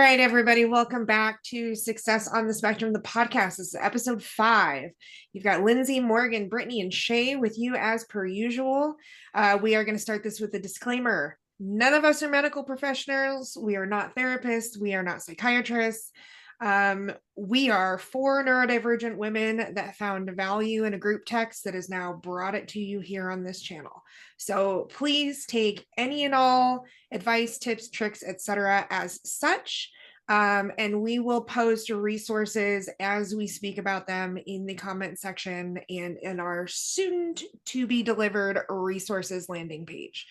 right, everybody, welcome back to Success on the Spectrum, the podcast. This is episode 5. You've got Lindsay, Morgan, Brittany, and Shay with you as per usual. We are going to start this with a disclaimer. None of us are medical professionals. We are not therapists. We are not psychiatrists. We are 4 neurodivergent women that found value in a group text that has now brought it to you here on this channel. So please take any and all advice, tips, tricks, etc. as such. And we will post resources as we speak about them in the comment section and in our soon to be delivered resources landing page.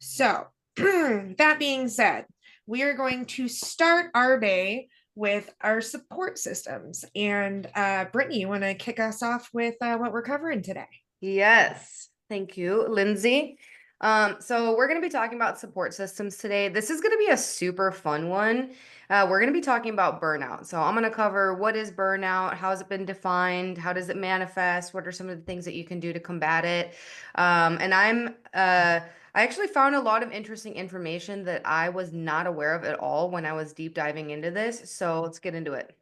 So that being said, we are going to start our day with our support systems. And Brittany, you want to kick us off with what we're covering today? Yes, thank you, Lindsay. So we're going to be talking about support systems today. This is going to be a super fun one. We're going to be talking about burnout. So I'm going to cover what is burnout, how has it been defined, how does it manifest, what are some of the things that you can do to combat it. I actually found a lot of interesting information that I was not aware of at all when I was deep diving into this. So let's get into it.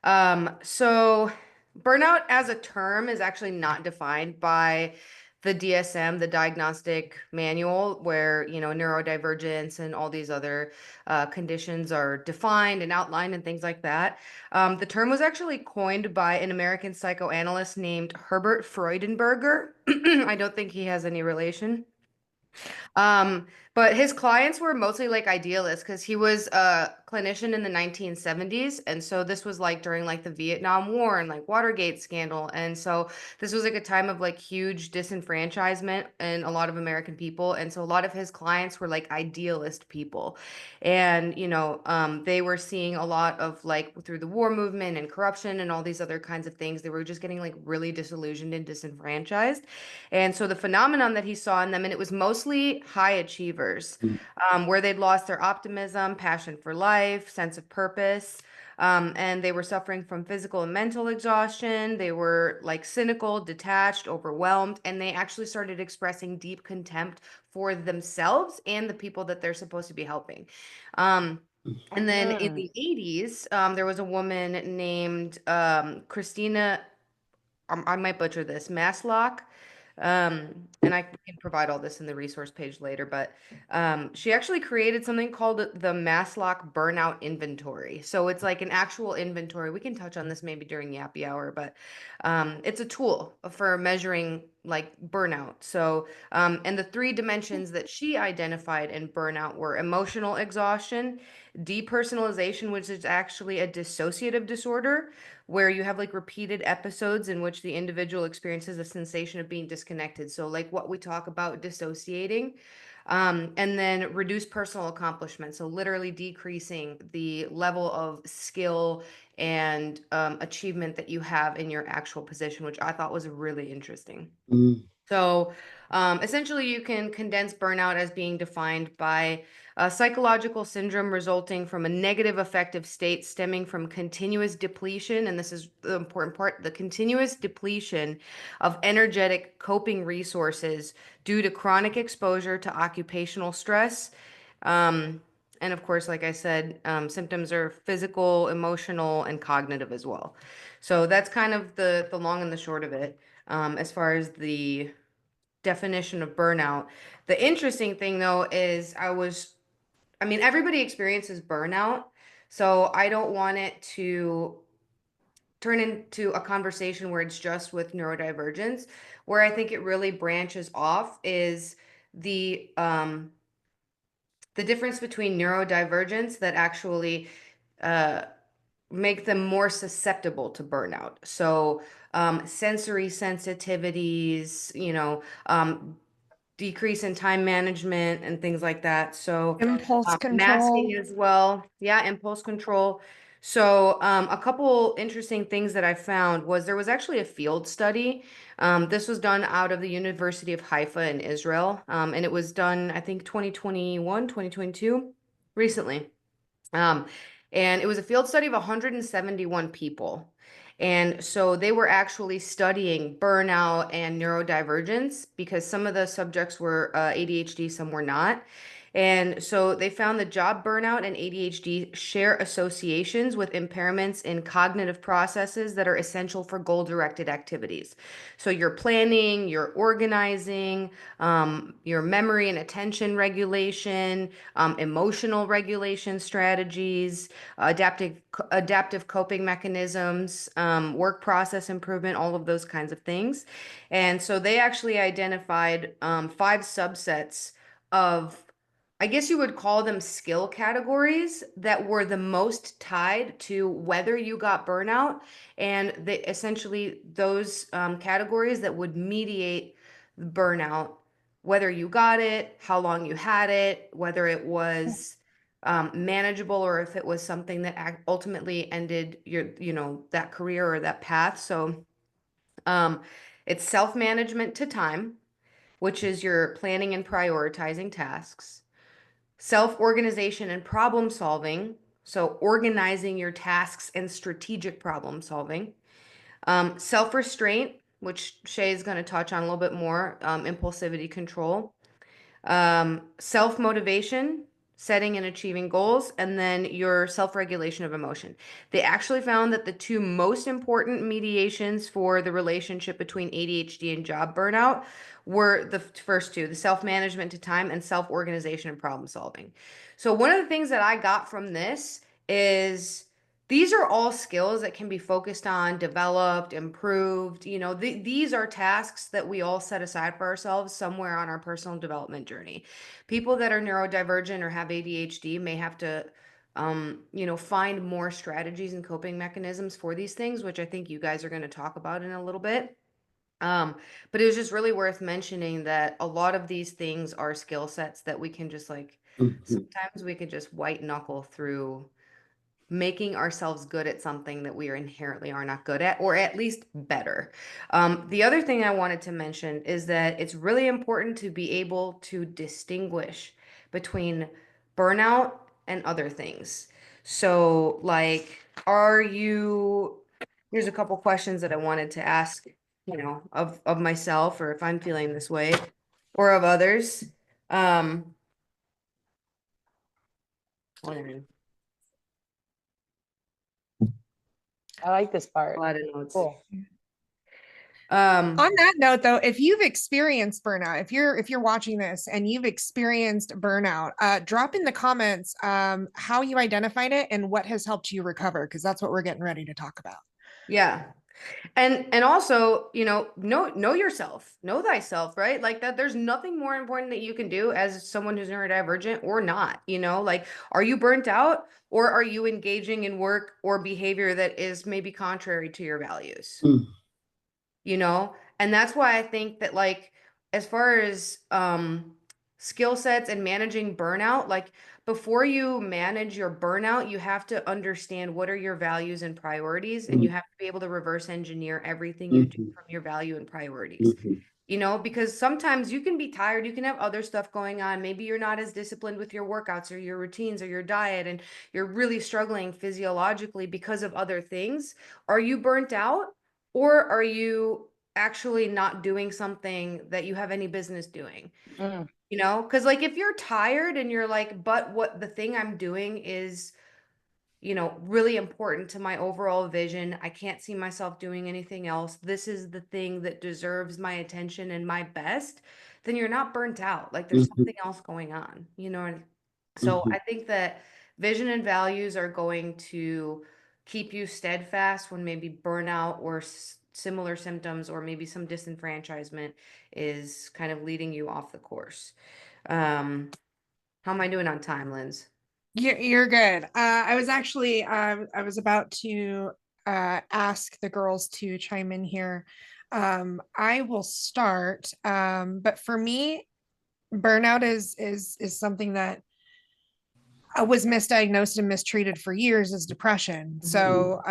So burnout as a term is actually not defined by the DSM, the diagnostic manual, where, neurodivergence and all these other conditions are defined and outlined and things like that. The term was actually coined by an American psychoanalyst named Herbert Freudenberger. I don't think he has any relation. But his clients were mostly like idealists because he was a clinician in the 1970s. And so this was like during like the Vietnam War and like Watergate scandal. And so this was like a time of like huge disenfranchisement in a lot of American people. And so a lot of his clients were like idealist people. And, they were seeing a lot of like through the war movement and corruption and all these other kinds of things, they were just getting like really disillusioned and disenfranchised. And so the phenomenon that he saw in them, and it was mostly high achievers, where they'd lost their optimism, passion for life, sense of purpose. And they were suffering from physical and mental exhaustion. They were like cynical, detached, overwhelmed, and they actually started expressing deep contempt for themselves and the people that they're supposed to be helping. And then in the 80s, there was a woman named Christina, I might butcher this, Maslock. And I can provide all this in the resource page later, but she actually created something called the Maslock Burnout Inventory. So it's like an actual inventory. We can touch on this maybe during Yappy Hour, but it's a tool for measuring like burnout. So, and the 3 dimensions that she identified in burnout were emotional exhaustion, depersonalization, which is actually a dissociative disorder, where you have like repeated episodes in which the individual experiences a sensation of being disconnected. So like what we talk about dissociating. And then reduce personal accomplishment. So literally decreasing the level of skill and achievement that you have in your actual position, which I thought was really interesting. So essentially, you can condense burnout as being defined by a psychological syndrome resulting from a negative affective state stemming from continuous depletion. And this is the important part, the continuous depletion of energetic coping resources due to chronic exposure to occupational stress. And of course, like I said, symptoms are physical, emotional, and cognitive as well. So that's kind of the long and the short of it, as far as the definition of burnout. The interesting thing though is everybody experiences burnout, so I don't want it to turn into a conversation where it's just with neurodivergence. Where I think it really branches off is the difference between neurodivergence that actually uh, make them more susceptible to burnout. So sensory sensitivities, decrease in time management and things like that. So Impulse masking control. as well. Yeah, impulse control. So a couple interesting things that I found was there was actually a field study. This was done out of the University of Haifa in Israel. And it was done, I think, 2021, 2022, recently. Um, and it was a field study of 171 people. And so they were actually studying burnout and neurodivergence because some of the subjects were ADHD, some were not. And so they found that job burnout and ADHD share associations with impairments in cognitive processes that are essential for goal-directed activities. So your planning, your organizing, your memory and attention regulation, emotional regulation strategies, adaptive coping mechanisms, work process improvement, all of those kinds of things. And so they actually identified five subsets of, I guess you would call them skill categories that were the most tied to whether you got burnout, and they essentially those categories that would mediate burnout, whether you got it, how long you had it, whether it was manageable, or if it was something that ultimately ended your, that career or that path. So um, it's self-management to time, which is your planning and prioritizing tasks, self-organization and problem solving, so organizing your tasks and strategic problem solving, self-restraint, which Shay is going to touch on a little bit more, impulsivity control, self-motivation, setting and achieving goals, and then your self-regulation of emotion. They actually found that the two most important mediations for the relationship between ADHD and job burnout were the first two, the self-management to time and self-organization and problem solving. So one of the things that I got from this is these are all skills that can be focused on, developed, improved. These are tasks that we all set aside for ourselves somewhere on our personal development journey. People that are neurodivergent or have ADHD may have to, find more strategies and coping mechanisms for these things, which I think you guys are going to talk about in a little bit. But it was just really worth mentioning that a lot of these things are skill sets that we can just sometimes we could just white knuckle through making ourselves good at something that we inherently are not good at, or at least better. The other thing I wanted to mention is that it's really important to be able to distinguish between burnout and other things. So, here's a couple questions that I wanted to ask, of myself, or if I'm feeling this way, or of others. Um, I like this a part. lot of notes. Cool. On that note, though, if you've experienced burnout, if you're watching this and you've experienced burnout, drop in the comments how you identified it and what has helped you recover, because that's what we're getting ready to talk about. Yeah. And also, know yourself, know thyself, right? Like that there's nothing more important that you can do as someone who's neurodivergent or not, are you burnt out, or are you engaging in work or behavior that is maybe contrary to your values? And that's why I think that, as far as skill sets and managing burnout, before you manage your burnout, you have to understand what are your values and priorities, and you have to be able to reverse engineer everything you do from your value and priorities. Because sometimes you can be tired, you can have other stuff going on. Maybe you're not as disciplined with your workouts or your routines or your diet, and you're really struggling physiologically because of other things. Are you burnt out? Or are you actually not doing something that you have any business doing? Because if you're tired and you're like, but what the thing I'm doing is, really important to my overall vision. I can't see myself doing anything else. This is the thing that deserves my attention and my best. Then you're not burnt out. Like there's something else going on, So I think that vision and values are going to keep you steadfast when maybe burnout or similar symptoms, or maybe some disenfranchisement is kind of leading you off the course. How am I doing on time, Linz? You're good. I was actually I was about to ask the girls to chime in here. I will start. But for me, burnout is something that was misdiagnosed and mistreated for years as depression. So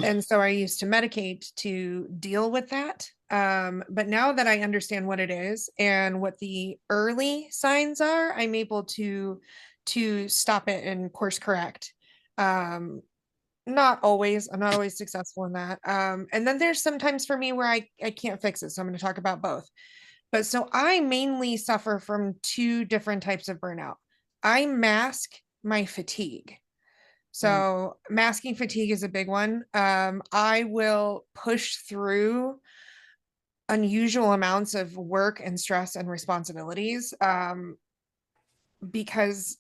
and so I used to medicate to deal with that. But now that I understand what it is and what the early signs are, I'm able to stop it and course correct. Not always. I'm not always successful in that. And then there's sometimes for me where I can't fix it. So I'm going to talk about both. But so I mainly suffer from two different types of burnout. I mask my fatigue. Mm. So masking fatigue is a big one. I will push through unusual amounts of work and stress and responsibilities, because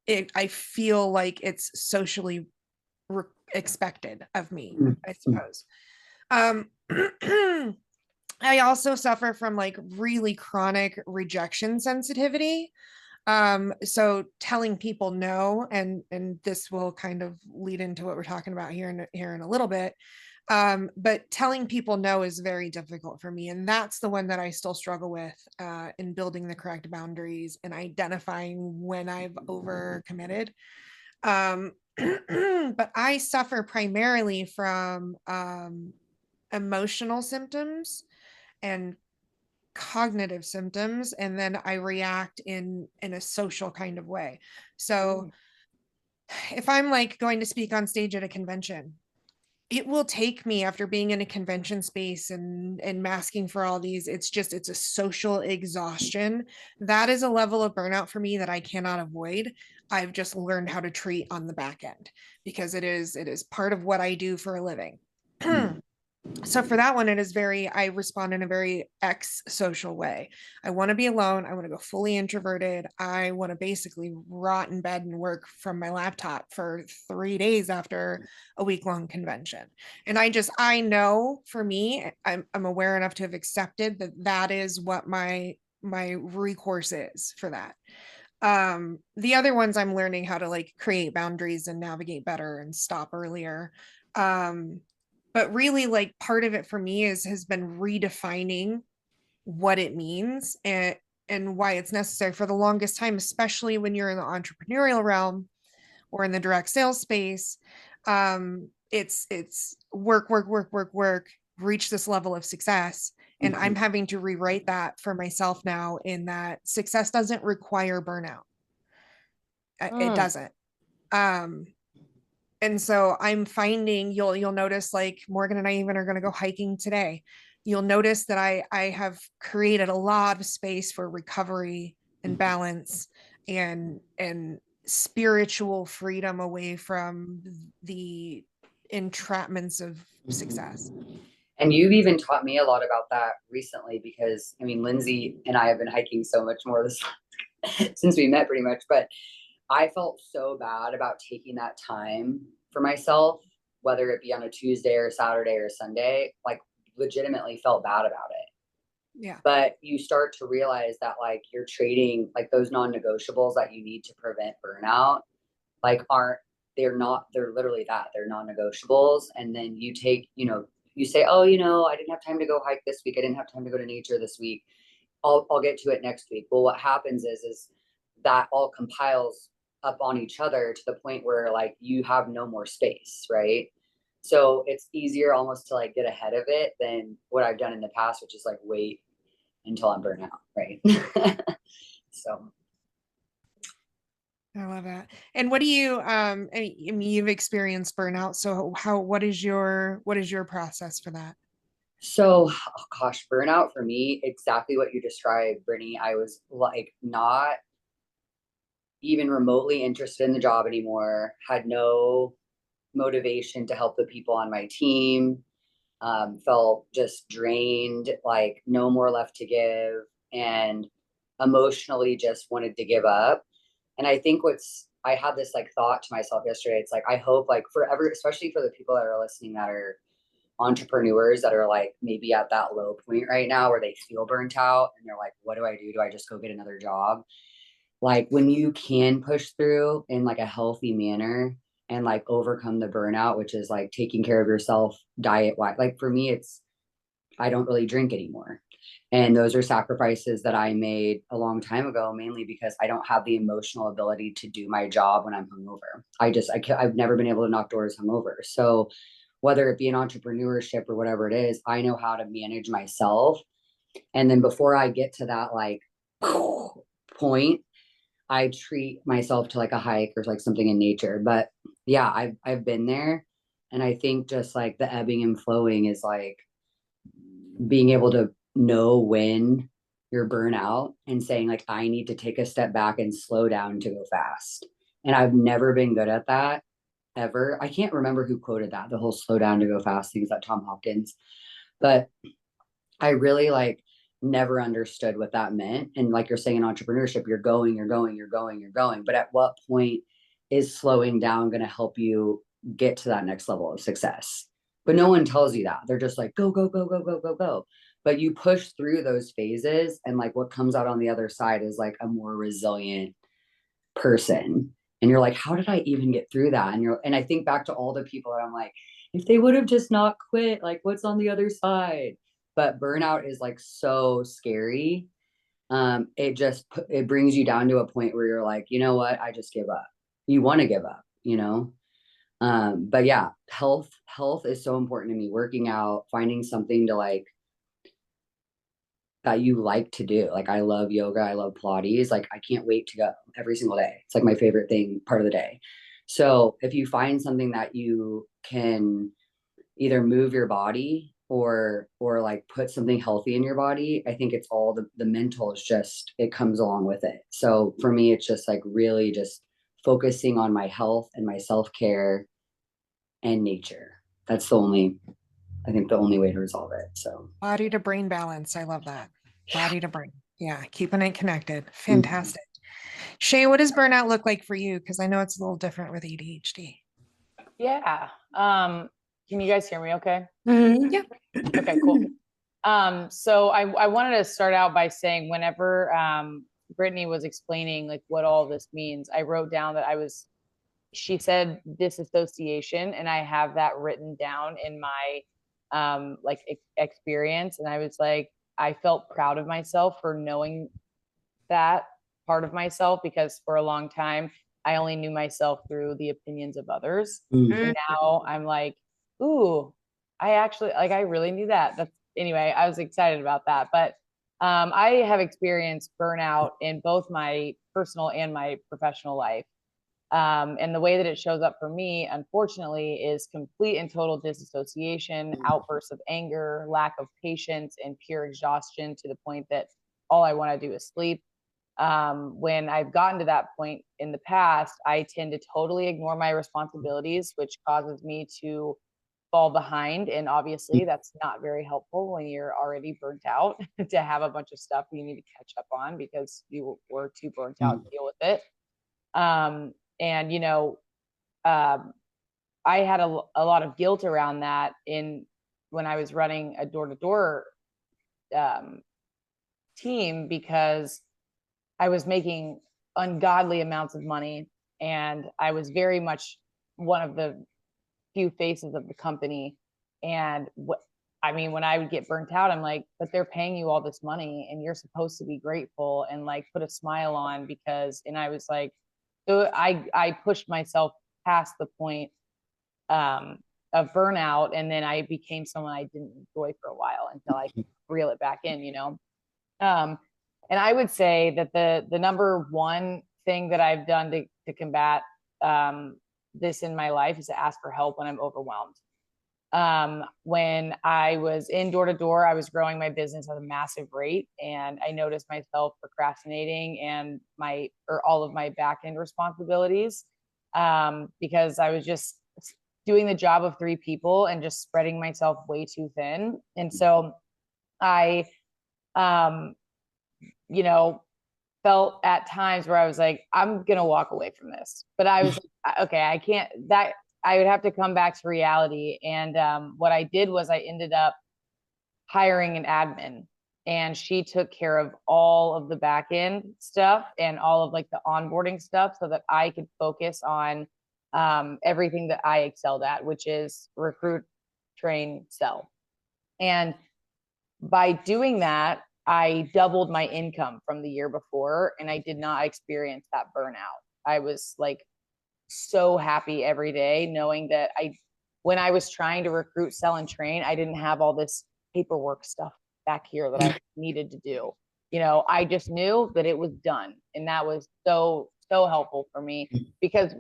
I feel like it's socially expected of me, I suppose. Um, I also suffer from like really chronic rejection sensitivity. So telling people no, and this will kind of lead into what we're talking about here in a little bit. But telling people no is very difficult for me, and that's the one that I still struggle with, in building the correct boundaries and identifying when I've overcommitted. But I suffer primarily from emotional symptoms and cognitive symptoms, and then I react in a social kind of way. So if I'm like going to speak on stage at a convention, it will take me, after being in a convention space and masking for all these, it's a social exhaustion. That is a level of burnout for me that I cannot avoid. I've just learned how to treat on the back end, because it is part of what I do for a living. So for that one, I respond in a very social way. I want to be alone. I want to go fully introverted. I want to basically rot in bed and work from my laptop for 3 days after a week-long convention. And I know, for me, I'm aware enough to have accepted that that is what my recourse is for that. The other ones, I'm learning how to like create boundaries and navigate better and stop earlier. um but really, like, part of it for me has been redefining what it means, and why it's necessary. For the longest time, especially when you're in the entrepreneurial realm or in the direct sales space, it's work, work, work, work, work, reach this level of success. And I'm having to rewrite that for myself now, in that success doesn't require burnout. It Mm. doesn't. um and so I'm finding, you'll notice, like, Morgan and I even are going to go hiking today. You'll notice that I have created a lot of space for recovery and balance, and spiritual freedom away from the entrapments of success. And you've even taught me a lot about that recently, because I mean, Lindsay and I have been hiking so much more this since we met, pretty much. But I felt so bad about taking that time for myself, whether it be on a Tuesday or Saturday or Sunday, like legitimately felt bad about it. Yeah. But you start to realize that like you're trading like those non-negotiables that you need to prevent burnout, like they're literally that, they're non-negotiables. And then you take, you say, oh, I didn't have time to go hike this week. I didn't have time to go to nature this week. I'll get to it next week. Well, what happens is that all compiles up on each other to the point where like you have no more space, right? So it's easier almost to like get ahead of it than what I've done in the past, which is like wait until I'm burnt out, right? So I love that. And what do you, I mean, you've experienced burnout, so what is your process for that? oh gosh, burnout for me, exactly what you described, Brittany. I was like not even remotely interested in the job anymore, had no motivation to help the people on my team, felt just drained, like no more left to give, and emotionally just wanted to give up. And I think I had this like thought to myself yesterday. It's like, I hope like forever, especially for the people that are listening that are entrepreneurs that are like maybe at that low point right now where they feel burnt out and they're like, what do I do? Do I just go get another job? Like when you can push through in like a healthy manner and like overcome the burnout, which is like taking care of yourself diet wise. Like for me, I don't really drink anymore. And those are sacrifices that I made a long time ago, mainly because I don't have the emotional ability to do my job when I'm hungover. I've never been able to knock doors hungover. So whether it be an entrepreneurship or whatever it is, I know how to manage myself. And then before I get to that like point, I treat myself to like a hike or like something in nature. But yeah, I've been there. And I think just like the ebbing and flowing is like being able to know when your burnout and saying like, I need to take a step back and slow down to go fast. And I've never been good at that ever. I can't remember who quoted that, the whole slow down to go fast thing. Is that Tom Hopkins? But I really like never understood what that meant. And like you're saying in entrepreneurship, you're going, you're going, you're going, you're going. But at what point is slowing down going to help you get to that next level of success? But no one tells you that. They're just like, go, go, go, go, go, go, go. But you push through those phases. And like what comes out on the other side is like a more resilient person. And you're like, how did I even get through that? And I think back to all the people that I'm like, if they would have just not quit, like what's on the other side? But burnout is like so scary. It brings you down to a point where you're like, you know what? I just give up. You want to give up, you know? But yeah, health is so important to me. Working out, finding something to like that you like to do. Like I love yoga, I love Pilates. Like I can't wait to go every single day. It's like my favorite thing part of the day. So if you find something that you can either move your body or like put something healthy in your body, I think it's all the mental is just, it comes along with it. So for me, it's just like really just focusing on my health and my self-care and nature. That's the only way to resolve it. So Body to brain balance. I love that. Body to brain. Yeah, keeping it connected. Mhm. Fantastic. Shay, what does burnout look like for you? Because I know it's a little different with ADHD. Yeah. Can you guys hear me okay? Mhm. Yeah. Okay, cool. So I wanted to start out by saying whenever Brittany was explaining like what all this means, I wrote down that she said disassociation, and I have that written down in my like experience. And I was like, I felt proud of myself for knowing that part of myself, because for a long time I only knew myself through the opinions of others. Mhm. And now I'm like, ooh, I actually like, I really knew that. That's anyway, I was excited about that. But I have experienced burnout in both my personal and my professional life. And the way that it shows up for me, unfortunately, is complete and total disassociation, outbursts of anger, lack of patience, and pure exhaustion to the point that all I want to do is sleep. When I've gotten to that point in the past, I tend to totally ignore my responsibilities, which causes me to fall behind. And obviously, that's not very helpful when you're already burnt out to have a bunch of stuff you need to catch up on because you were too burnt out to deal with it. And, you know, I had a lot of guilt around that when I was running a door-to-door team, because I was making ungodly amounts of money, and I was very much one of the few faces of the company. And I mean, when I would get burnt out, I'm like, but they're paying you all this money and you're supposed to be grateful and like put a smile on and I was like, so I pushed myself past the point of burnout. And then I became someone I didn't enjoy for a while until I could reel it back in, you know? And I would say that the number one thing that I've done to combat this in my life is to ask for help when I'm overwhelmed. When I was in door to door, I was growing my business at a massive rate, and I noticed myself procrastinating and all of my back end responsibilities because I was just doing the job of 3 people and just spreading myself way too thin. And so I, you know, felt at times where I was like, I'm going to walk away from this. But I was like, okay, I can't, I would have to come back to reality. And what I did was I ended up hiring an admin, and she took care of all of the back end stuff and all of like the onboarding stuff so that I could focus on everything that I excelled at, which is recruit, train, sell. And by doing that, I doubled my income from the year before, and I did not experience that burnout. I was like so happy every day knowing that when I was trying to recruit, sell, and train, I didn't have all this paperwork stuff back here that I needed to do. You know, I just knew that it was done. And that was so helpful for me, because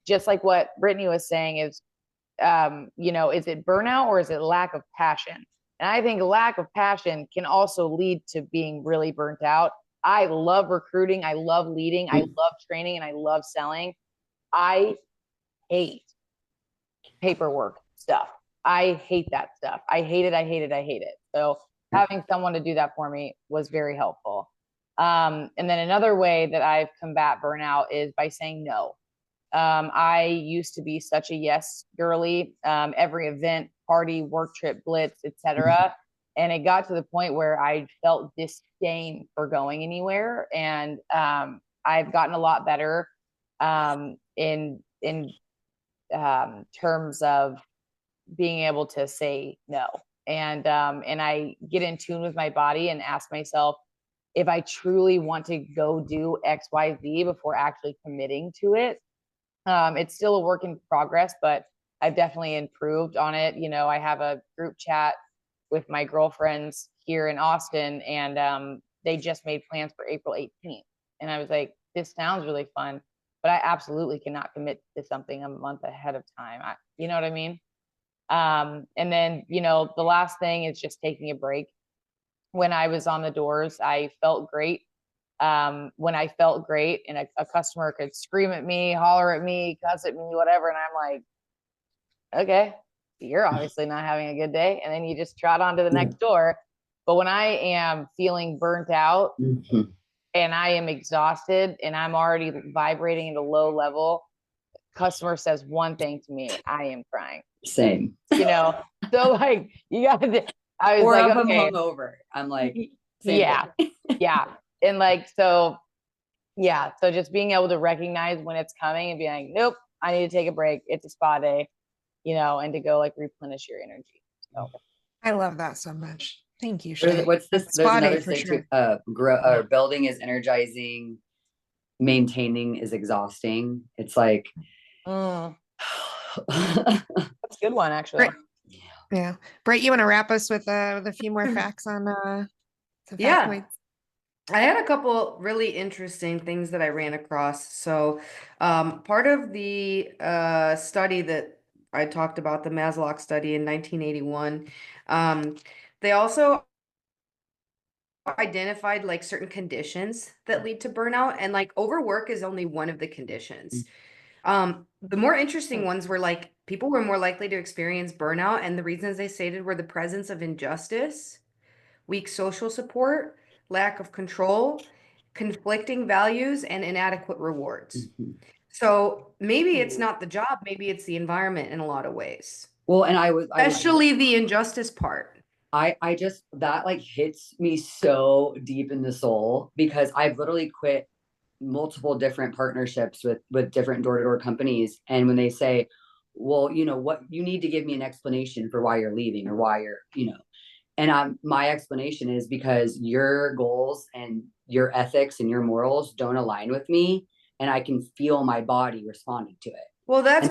just like what Brittany was saying is, you know, is it burnout or is it lack of passion? And I think lack of passion can also lead to being really burnt out. I love recruiting. I love leading. I love training, and I love selling. I hate paperwork stuff. I hate that stuff. I hate it. I hate it. I hate it. So having someone to do that for me was very helpful. And then another way that I've combat burnout is by saying no. I used to be such a yes girly, every event, party, work trip, blitz, etc. And it got to the point where I felt disdain for going anywhere. And I've gotten a lot better in terms of being able to say no. And I get in tune with my body and ask myself if I truly want to go do X, Y, Z before actually committing to it. It's still a work in progress, but I've definitely improved on it. You know, I have a group chat with my girlfriends here in Austin, and they just made plans for April 18th. And I was like, this sounds really fun, but I absolutely cannot commit to something a month ahead of time. You know what I mean? And then, you know, the last thing is just taking a break. When I was on the doors, I felt great. When I felt great and a customer could scream at me, holler at me, cuss at me, whatever. And I'm like, okay, you're obviously not having a good day. And then you just trot on to the next door. But when I am feeling burnt out and I am exhausted and I'm already vibrating at a low level, customer says one thing to me, I am crying. Same. You know, so like you got to, I was Or like, if I'm okay, hungover, I'm like, same yeah, yeah. And like, so yeah, so just being able to recognize when it's coming and be like, nope, I need to take a break. It's a spa day, you know, and to go like replenish your energy. So I love that so much. Thank you, What is Shay. it? What's this? There's Spa day another for thing sure. too. Building is energizing, maintaining is exhausting. It's like that's a good one, actually. Right. Yeah. Britt, you want to wrap us with a few more facts on some Yeah. factoids? I had a couple really interesting things that I ran across. So, part of the study that I talked about, the Maslow study in 1981, they also identified like certain conditions that lead to burnout, and like overwork is only one of the conditions. The more interesting ones were like people were more likely to experience burnout, and the reasons they stated were the presence of injustice, weak social support, lack of control, conflicting values, and inadequate rewards. So maybe it's not the job, maybe it's the environment in a lot of ways, Well, and I was especially the injustice part. I just that like hits me so deep in the soul because I've literally quit multiple different partnerships with different door-to-door companies, and when they say, well, you know what, you need to give me an explanation for why you're leaving or why you're, you know, and my explanation is because your goals and your ethics and your morals don't align with me, and I can feel my body responding to it. Well, that's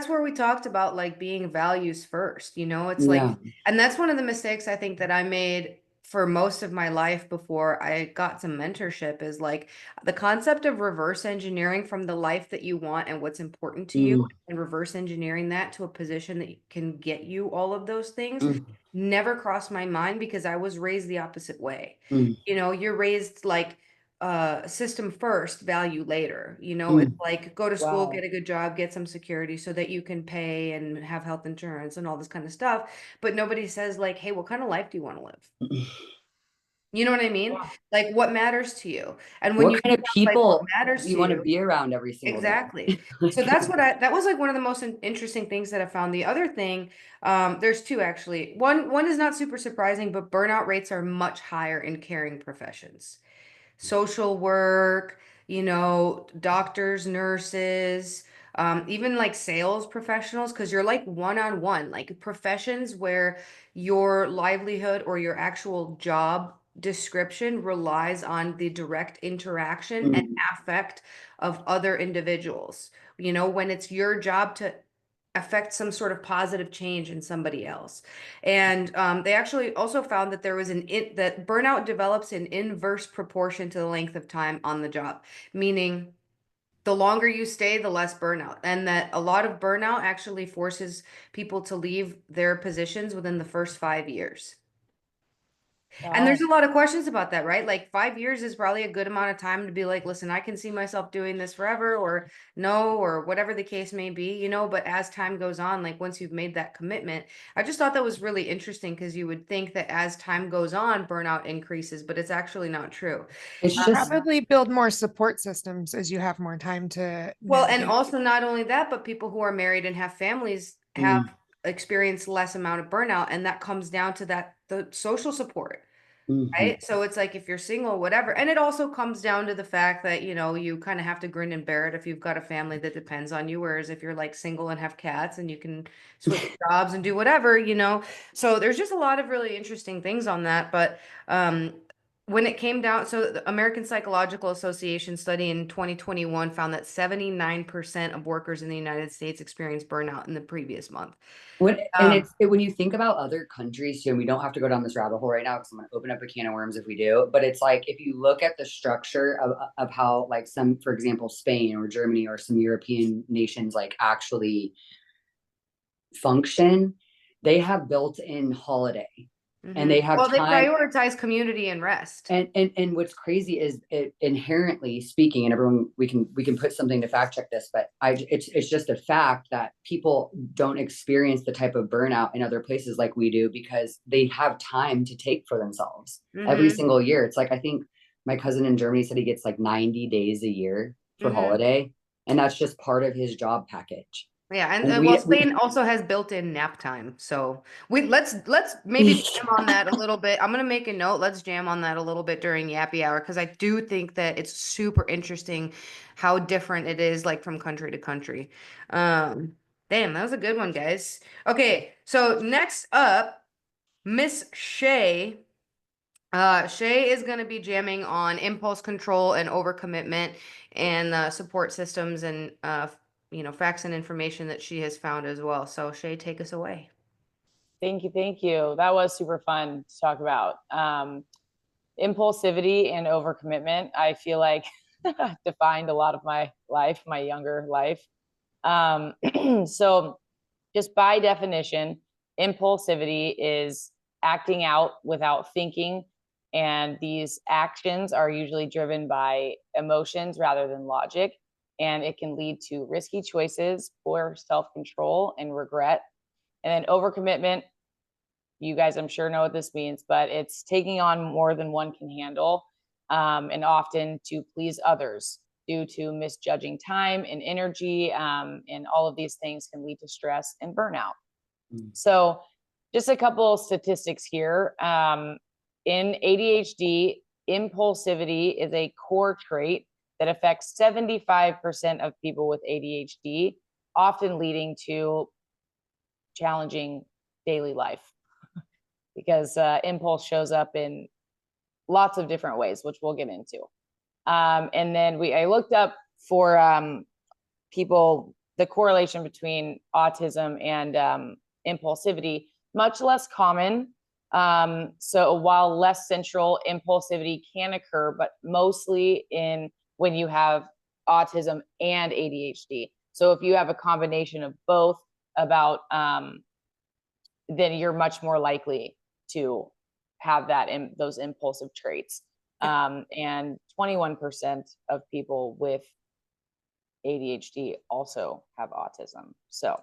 where we talked about like being values first, you know, it's like, and that's one of the mistakes I think that I made for most of my life before I got some mentorship is like the concept of reverse engineering from the life that you want and what's important to you and reverse engineering that to a position that can get you all of those things never crossed my mind because I was raised the opposite way. You know, you're raised like system first, value later. You know, it's like go to school, get a good job, get some security so that you can pay and have health insurance and all this kind of stuff. But nobody says like, hey, what kind of life do you want to live? You know what I mean? Like what matters to you? And when what kind of people matters you want to be around every single exactly. day. So that's what that was like one of the most interesting things that I found. The other thing, there's two actually. One is not super surprising, but burnout rates are much higher in caring professions. Social work, you know, doctors, nurses, even like sales professionals, because you're like one-on-one, like professions where your livelihood or your actual job description relies on the direct interaction and affect of other individuals. You know, when it's your job to affect some sort of positive change in somebody else. And they actually also found that there was that burnout develops in inverse proportion to the length of time on the job, meaning the longer you stay, the less burnout. And that a lot of burnout actually forces people to leave their positions within the first 5 years. And there's Wow. a lot of questions about that, right? Like 5 years is probably a good amount of time to be like, listen, I can see myself doing this forever, or no, or whatever the case may be, you know. But as time goes on, like once you've made that commitment, I just thought that was really interesting, because you would think that as time goes on, burnout increases, but it's actually not true. It's You just, probably build more support systems as you have more time to Well, and navigate. also not only that, but people who are married and have families have experienced less amount of burnout, and that comes down to that the social support. mhm. Right. So it's like if you're single, whatever. And it also comes down to the fact that, you know, you kind of have to grin and bear it if you've got a family that depends on you. Whereas if you're like single and have cats and you can switch jobs and do whatever, you know. So there's just a lot of really interesting things on that. But when it came down, so the American Psychological Association study in 2021 found that 79% of workers in the United States experienced burnout in the previous month. And when you think about other countries too, and we don't have to go down this rabbit hole right now because I'm going to open up a can of worms if we do. But it's like if you look at the structure of how, like, some, for example, Spain or Germany or some European nations like actually function, they have built-in holiday, and they have Well, they time. prioritize community and rest. And what's crazy is, it, inherently speaking, and everyone, we can put something to fact check this, but it's just a fact that people don't experience the type of burnout in other places like we do, because they have time to take for themselves every single year. It's like, I think my cousin in Germany said he gets like 90 days a year for holiday, and that's just part of his job package. Yeah, and And well, Spain also has built-in nap time, so let's maybe jam on that a little bit. I'm gonna make a note. Let's jam on that a little bit during Yappy Hour, because I do think that it's super interesting how different it is, like from country to country. Damn, that was a good one, guys. Okay, so next up, Miss Shay. Shay is going to be jamming on impulse control and overcommitment, and support systems, and you know, facts and information that she has found as well. So Shay, take us away. Thank you. Thank you. That was super fun to talk about. Impulsivity and overcommitment, I feel like defined a lot of my life, my younger life. So just by definition, impulsivity is acting out without thinking. And these actions are usually driven by emotions rather than logic. And it can lead to risky choices, poor self-control, and regret. And then overcommitment, you guys, I'm sure, know what this means, but it's taking on more than one can handle, and often to please others due to misjudging time and energy. And all of these things can lead to stress and burnout. So just a couple statistics here. In ADHD, impulsivity is a core trait that affects 75% of people with ADHD, often leading to challenging daily life, because impulse shows up in lots of different ways, which we'll get into. And then I looked up for people, the correlation between autism and impulsivity, much less common. So while less central, impulsivity can occur, but mostly when you have autism and ADHD. So if you have a combination of both, then you're much more likely to have those impulsive traits. And 21% of people with ADHD also have autism. So,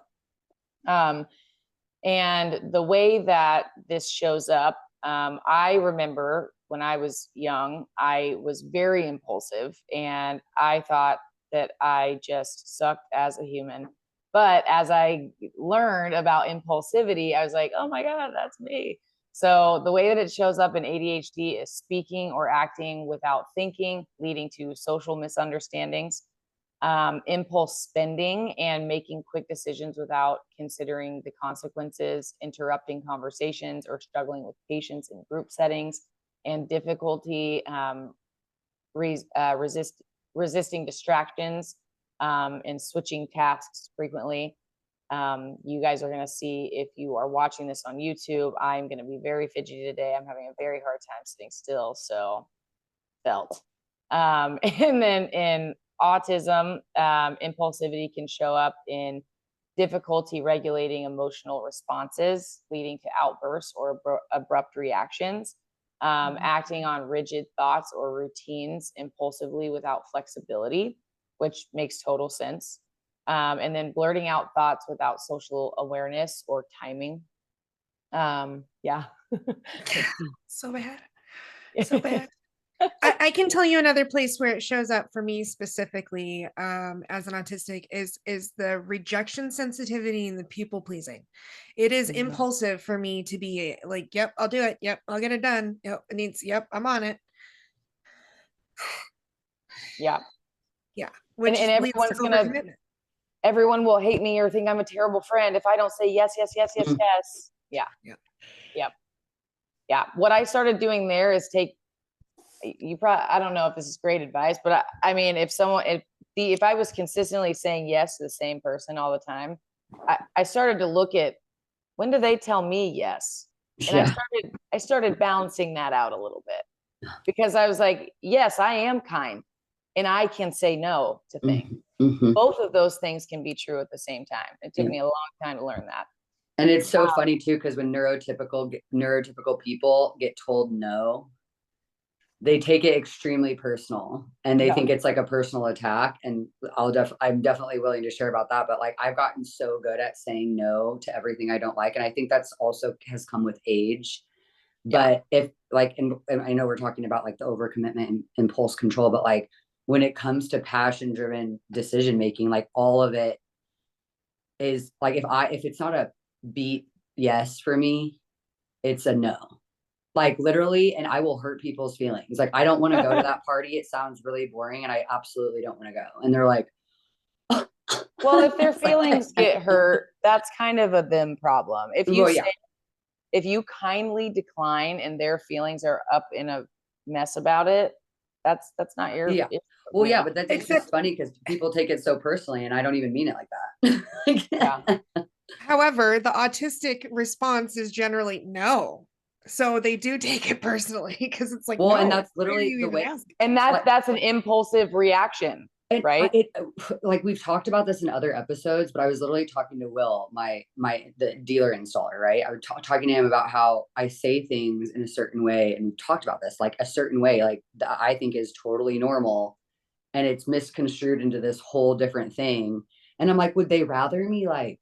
and the way that this shows up, I remember when I was young, I was very impulsive, and I thought that I just sucked as a human. But as I learned about impulsivity, I was like, oh my God, that's me. So the way that it shows up in ADHD is speaking or acting without thinking, leading to social misunderstandings, impulse spending, and making quick decisions without considering the consequences, interrupting conversations, or struggling with patients in group settings, and difficulty resisting distractions, and switching tasks frequently. You guys are going to see, if you are watching this on YouTube, I'm going to be very fidgety today. I'm having a very hard time sitting still, so felt. And then in autism, impulsivity can show up in difficulty regulating emotional responses, leading to outbursts or abrupt reactions, acting on rigid thoughts or routines impulsively without flexibility, which makes total sense. And then blurting out thoughts without social awareness or timing. Yeah. So bad. So bad. I can tell you another place where it shows up for me specifically, as an autistic is the rejection sensitivity and the people pleasing. It is impulsive for me to be like, yep, I'll do it. Yep, I'll get it done. Yep, it needs, yep, I'm on it. Yeah. Yeah. Which and leads to everyone's gonna, overcommitment. everyone will hate me or think I'm a terrible friend if I don't say yes, yes, yes, yes, yes. Yeah. Yeah. Yep. Yeah. What I started doing there is you probably, I don't know if this is great advice, but I mean, if I was consistently saying yes to the same person all the time, I started to look at, when do they tell me yes? And I started balancing that out a little bit, because I was like, yes, I am kind and I can say no to things. Both of those things can be true at the same time. It took me a long time to learn that. And it's so funny too, because when neurotypical people get told no, they take it extremely personal and they think it's like a personal attack. And I'm definitely willing to share about that. But like, I've gotten so good at saying no to everything I don't like. And I think that's also has come with age. But if like, and I know we're talking about like the overcommitment and impulse control, but like when it comes to passion driven decision making, like all of it is like, if it's not a beat yes for me, it's a no. Like literally, and I will hurt people's feelings. Like, I don't want to go to that party. It sounds really boring and I absolutely don't want to go. And they're like, well, if their feelings get hurt, that's kind of a them problem. If you if you kindly decline and their feelings are up in a mess about it, that's not your issue. Well, yeah, but that's just funny because people take it so personally and I don't even mean it like that. However, the autistic response is generally no. So they do take it personally because it's like, well, no, and that's literally the way, and that's an impulsive reaction, right? Like we've talked about this in other episodes, but I was literally talking to Will, the dealer installer, right? I was talking to him about how I say things in a certain way, and we've talked about this, like a certain way, like I think is totally normal, and it's misconstrued into this whole different thing. And I'm like, would they rather me like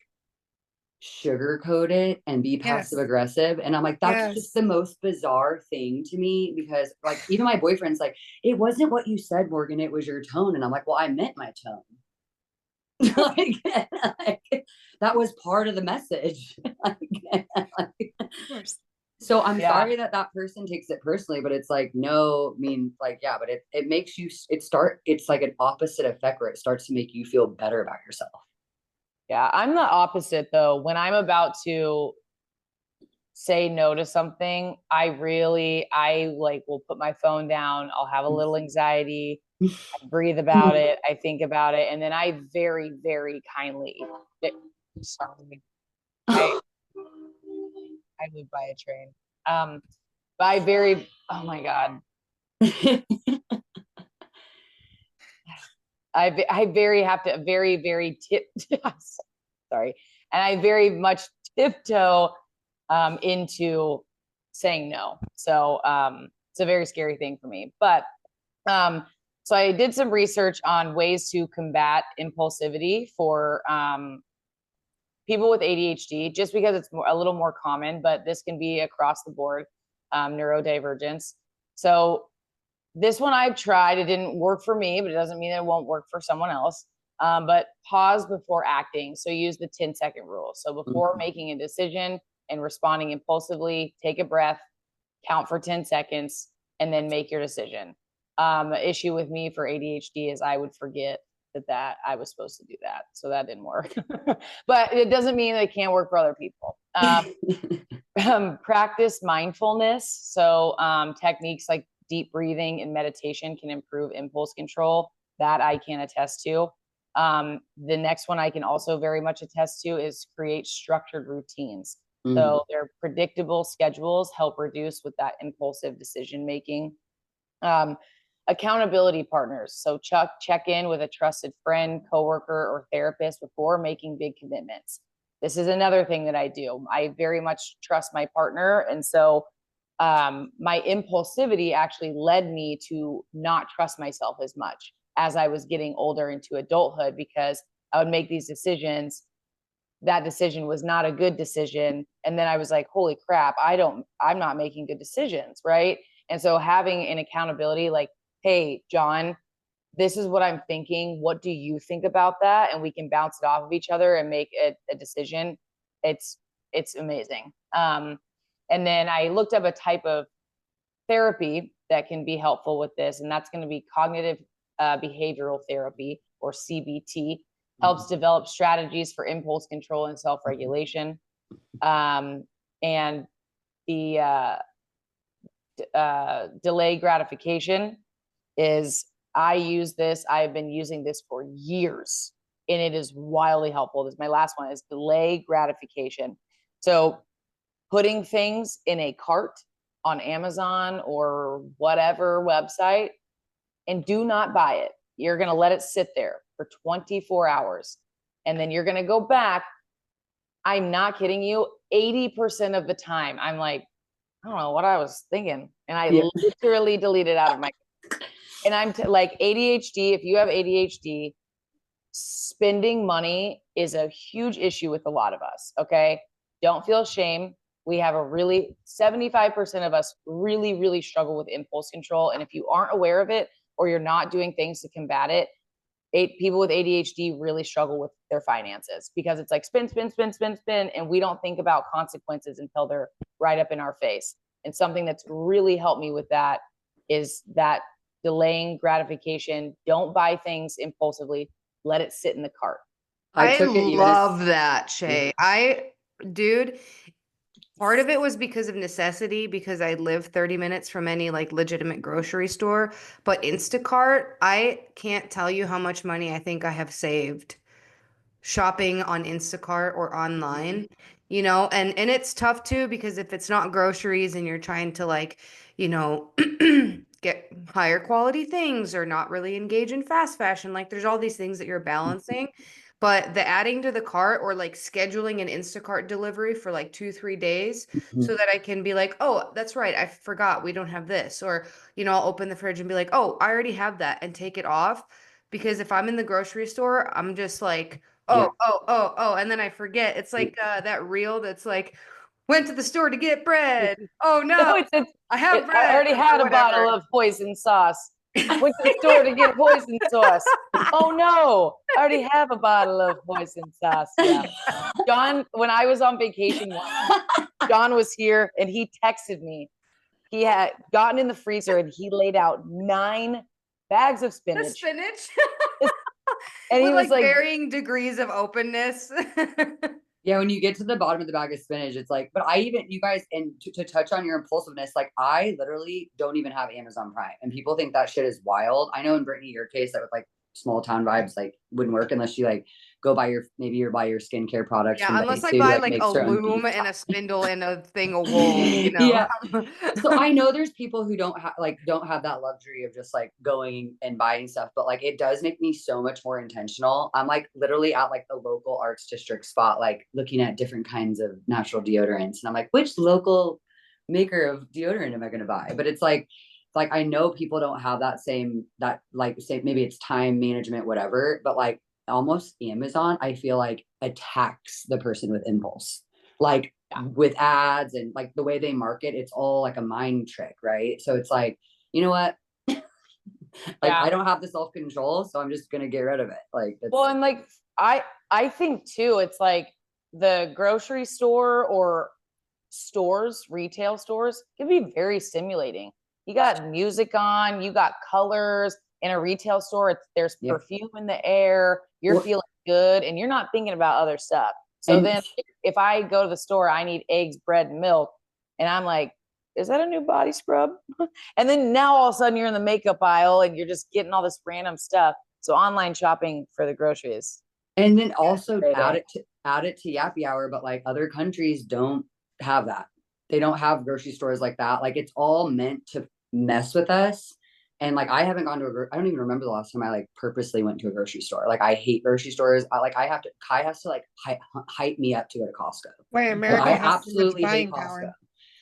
sugarcoat it and be passive aggressive? And I'm like, that's just the most bizarre thing to me, because like even my boyfriend's like, it wasn't what you said, Morgan, it was your tone. And I'm like, well, I meant my tone. like, that was part of the message. Of course. So I'm sorry that person takes it personally, but it's like, no, I mean, like, yeah, but it makes you, it's like an opposite effect where it starts to make you feel better about yourself. Yeah, I'm the opposite though. When I'm about to say no to something, I like will put my phone down. I'll have a little anxiety. I breathe about it. I think about it. And then I very, very kindly, sorry, I live by a train. But oh my God. I very sorry. And I very much tiptoe into saying no. So it's a very scary thing for me. But so I did some research on ways to combat impulsivity for people with ADHD, just because it's a little more common, but this can be across the board, neurodivergence. So this one I've tried, it didn't work for me, but it doesn't mean that it won't work for someone else. But pause before acting. So use the 10-second rule. So before making a decision and responding impulsively, take a breath, count for 10 seconds, and then make your decision. The issue with me for ADHD is I would forget that I was supposed to do that. So that didn't work. But it doesn't mean that it can't work for other people. Practice mindfulness. So techniques like deep breathing and meditation can improve impulse control. That I can attest to. The next one I can also very much attest to is create structured routines. So their predictable schedules help reduce with that impulsive decision making. accountability partners. So check in with a trusted friend, coworker, or therapist before making big commitments. This is another thing that I do. I very much trust my partner. And so my impulsivity actually led me to not trust myself as much as I was getting older into adulthood, because I would make these decisions. That decision was not a good decision. And then I was like, holy crap, I'm not making good decisions. Right. And so having an accountability, like, hey, John, this is what I'm thinking. What do you think about that? And we can bounce it off of each other and make a decision. It's amazing. And then I looked up a type of therapy that can be helpful with this, and that's going to be cognitive behavioral therapy, or CBT. Helps develop strategies for impulse control and self-regulation. And the delay gratification is, I've been using this for years, and it is wildly helpful. This is my last one, is delay gratification. So putting things in a cart on Amazon or whatever website, and do not buy it. You're going to let it sit there for 24 hours. And then you're going to go back. I'm not kidding you. 80% of the time, I'm like, I don't know what I was thinking. And I literally delete it out of my, and I'm like, ADHD, if you have ADHD, spending money is a huge issue with a lot of us. Okay. Don't feel shame. We have 75% of us really, really struggle with impulse control. And if you aren't aware of it, or you're not doing things to combat it, people with ADHD really struggle with their finances, because it's like spin, spin, spin, spin, spin. And we don't think about consequences until they're right up in our face. And something that's really helped me with that is that delaying gratification. Don't buy things impulsively. Let it sit in the cart. I love that, Shay. Dude, part of it was because of necessity, because I live 30 minutes from any like legitimate grocery store. But Instacart, I can't tell you how much money I think I have saved shopping on Instacart or online, and it's tough too, because if it's not groceries and you're trying to like, get higher quality things or not really engage in fast fashion, like there's all these things that you're balancing. But the adding to the cart, or like scheduling an Instacart delivery for like 2-3 days, so that I can be like, oh, that's right, I forgot we don't have this. Or, I'll open the fridge and be like, oh, I already have that, and take it off. Because if I'm in the grocery store, I'm just like, oh, and then I forget. It's like that reel that's like, went to the store to get bread. Oh no, I have bread. I already had a bottle of hoisin sauce. Went to the store to get hoisin sauce. Oh no, I already have a bottle of hoisin sauce. Yeah. John, when I was on vacation once, John was here and he texted me. He had gotten in the freezer and he laid out 9 bags of spinach. The spinach? And with he was like varying degrees of openness. Yeah, when you get to the bottom of the bag of spinach, it's like, but you guys, and to touch on your impulsiveness, like I literally don't even have Amazon Prime, and people think that shit is wild. I know in Brittany, your case, that with like small town vibes, like wouldn't work unless you like go buy your skincare products. Yeah, unless I buy like a loom and a spindle and a thing of wool, Yeah. So I know there's people who don't have that luxury of just like going and buying stuff, but like it does make me so much more intentional. I'm like literally at like the local arts district spot, like looking at different kinds of natural deodorants, and I'm like, which local maker of deodorant am I going to buy? But it's like I know people don't have that same maybe it's time management, whatever, but like almost Amazon, I feel like attacks the person with impulse, like with ads and like the way they market, it's all like a mind trick, right? So it's like, you know what? I don't have the self-control, so I'm just gonna get rid of it. Like, and like I think too, it's like the grocery store or retail stores can be very stimulating. You got music on, you got colors. In a retail store, there's perfume in the air, you're feeling good, and you're not thinking about other stuff. So then if I go to the store, I need eggs, bread, and milk, and I'm like, is that a new body scrub? And then now all of a sudden you're in the makeup aisle and you're just getting all this random stuff. So online shopping for the groceries. And then also add it to Yappy Hour, but like other countries don't have that. They don't have grocery stores like that. Like it's all meant to mess with us. And like, I haven't gone to I don't even remember the last time I like purposely went to a grocery store. Like, I hate grocery stores. Kai has to like hype me up to go to Costco. Why Like, America I has so much absolutely hate buying Costco. power.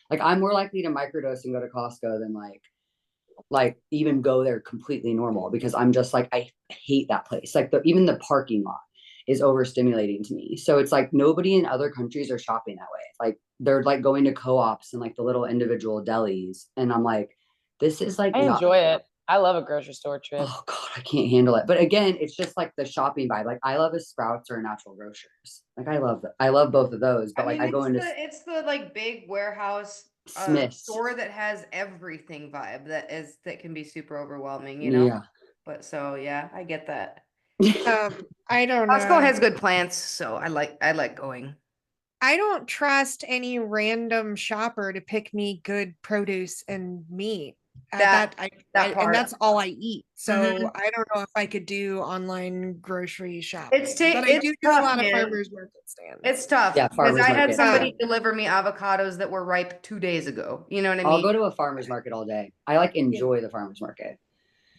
Like, I'm more likely to microdose and go to Costco than like even go there completely normal, because I'm just like, I hate that place. Like, even the parking lot is overstimulating to me. So it's like, nobody in other countries are shopping that way. Like, they're like going to co-ops and like the little individual delis, and I'm like, this is like I not. enjoy it. I love a grocery store trip. Oh God, I can't handle it. But again, it's just like the shopping vibe. Like, I love a Sprouts or a Natural Grocers. Like, I love both of those. But like, I go into it's the like big warehouse Smith's. store that has everything vibe that can be super overwhelming, Yeah. But so yeah, I get that. I don't Costco has good plants, so I like going. I don't trust any random shopper to pick me good produce and meat. That And part. that's all I eat. So Mhm. I don't know if I could do online grocery shopping. It's But I do tough, a lot of man. farmers market stands. It's tough Yeah, because farmers I had market. somebody deliver me avocados that were ripe 2 days ago. You know what I I'll mean? go to a farmer's market all day. I like enjoy the farmer's market.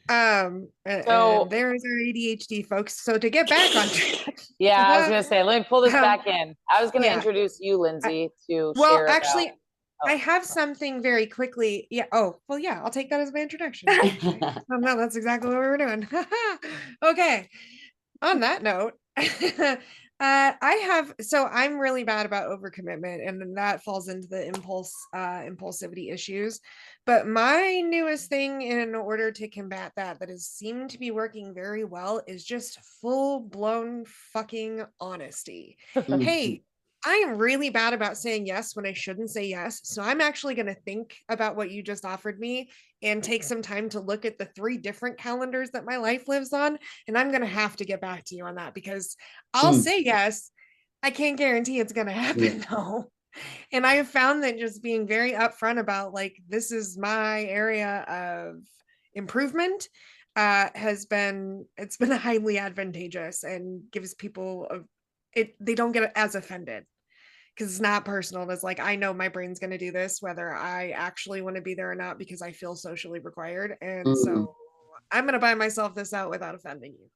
And So- there's our ADHD folks. So to get back on track. Yeah, I was gonna say, let me pull this back in. I was gonna yeah. introduce you, Lindsay, to Well, share actually, about. I have something very quickly. Yeah. Oh, well, yeah, I'll take that as my introduction. actually. Oh, no, that's exactly what we were doing. Okay. On that note, I'm really bad about overcommitment, and then that falls into the impulsivity issues. But my newest thing in order to combat that has seemed to be working very well is just full-blown fucking honesty. Hey, I am really bad about saying yes when I shouldn't say yes. So I'm actually going to think about what you just offered me and take some time to look at the 3 different calendars that my life lives on. And I'm going to have to get back to you on that, because I'll say yes. I can't guarantee it's going to happen though. And I have found that just being very upfront about like, this is my area of improvement it's been highly advantageous and gives people they don't get as offended, because it's not personal. It's like, I know my brain's going to do this whether I actually want to be there or not, because I feel socially required. And so I'm going to buy myself this out without offending you.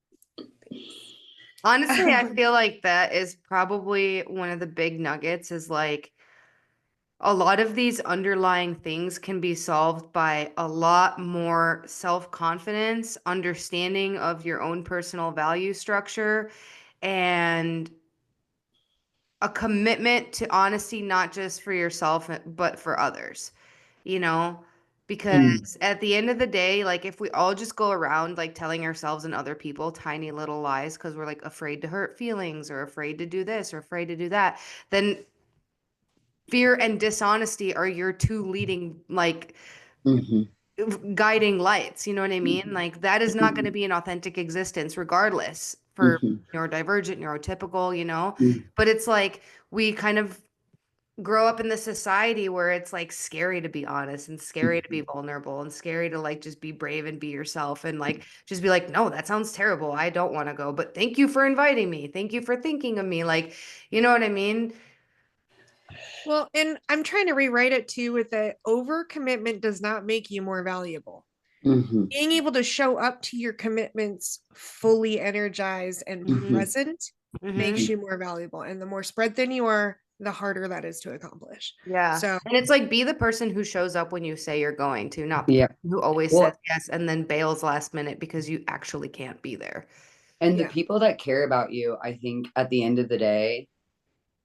Honestly, I feel like that is probably one of the big nuggets, is like a lot of these underlying things can be solved by a lot more self-confidence, understanding of your own personal value structure, and a commitment to honesty, not just for yourself, but for others, because at the end of the day, like if we all just go around like telling ourselves and other people tiny little lies because we're like afraid to hurt feelings or afraid to do this or afraid to do that, then fear and dishonesty are your 2 leading like guiding lights. You know what I mean? Like that is not going to be an authentic existence regardless for neurodivergent, neurotypical, but it's like we kind of grow up in the society where it's like scary to be honest and scary to be vulnerable and scary to like just be brave and be yourself and like just be like, no, that sounds terrible, I don't want to go, but thank you for inviting me, thank you for thinking of me, like, you know what I mean? Well, and I'm trying to rewrite it too with that overcommitment does not make you more valuable. Being able to show up to your commitments fully energized and present makes you more valuable. And the more spread thin you are, the harder that is to accomplish. Yeah. So, and it's like, be the person who shows up when you say you're going to, not the person who always says yes and then bails last minute because you actually can't be there. And the people that care about you, I think at the end of the day,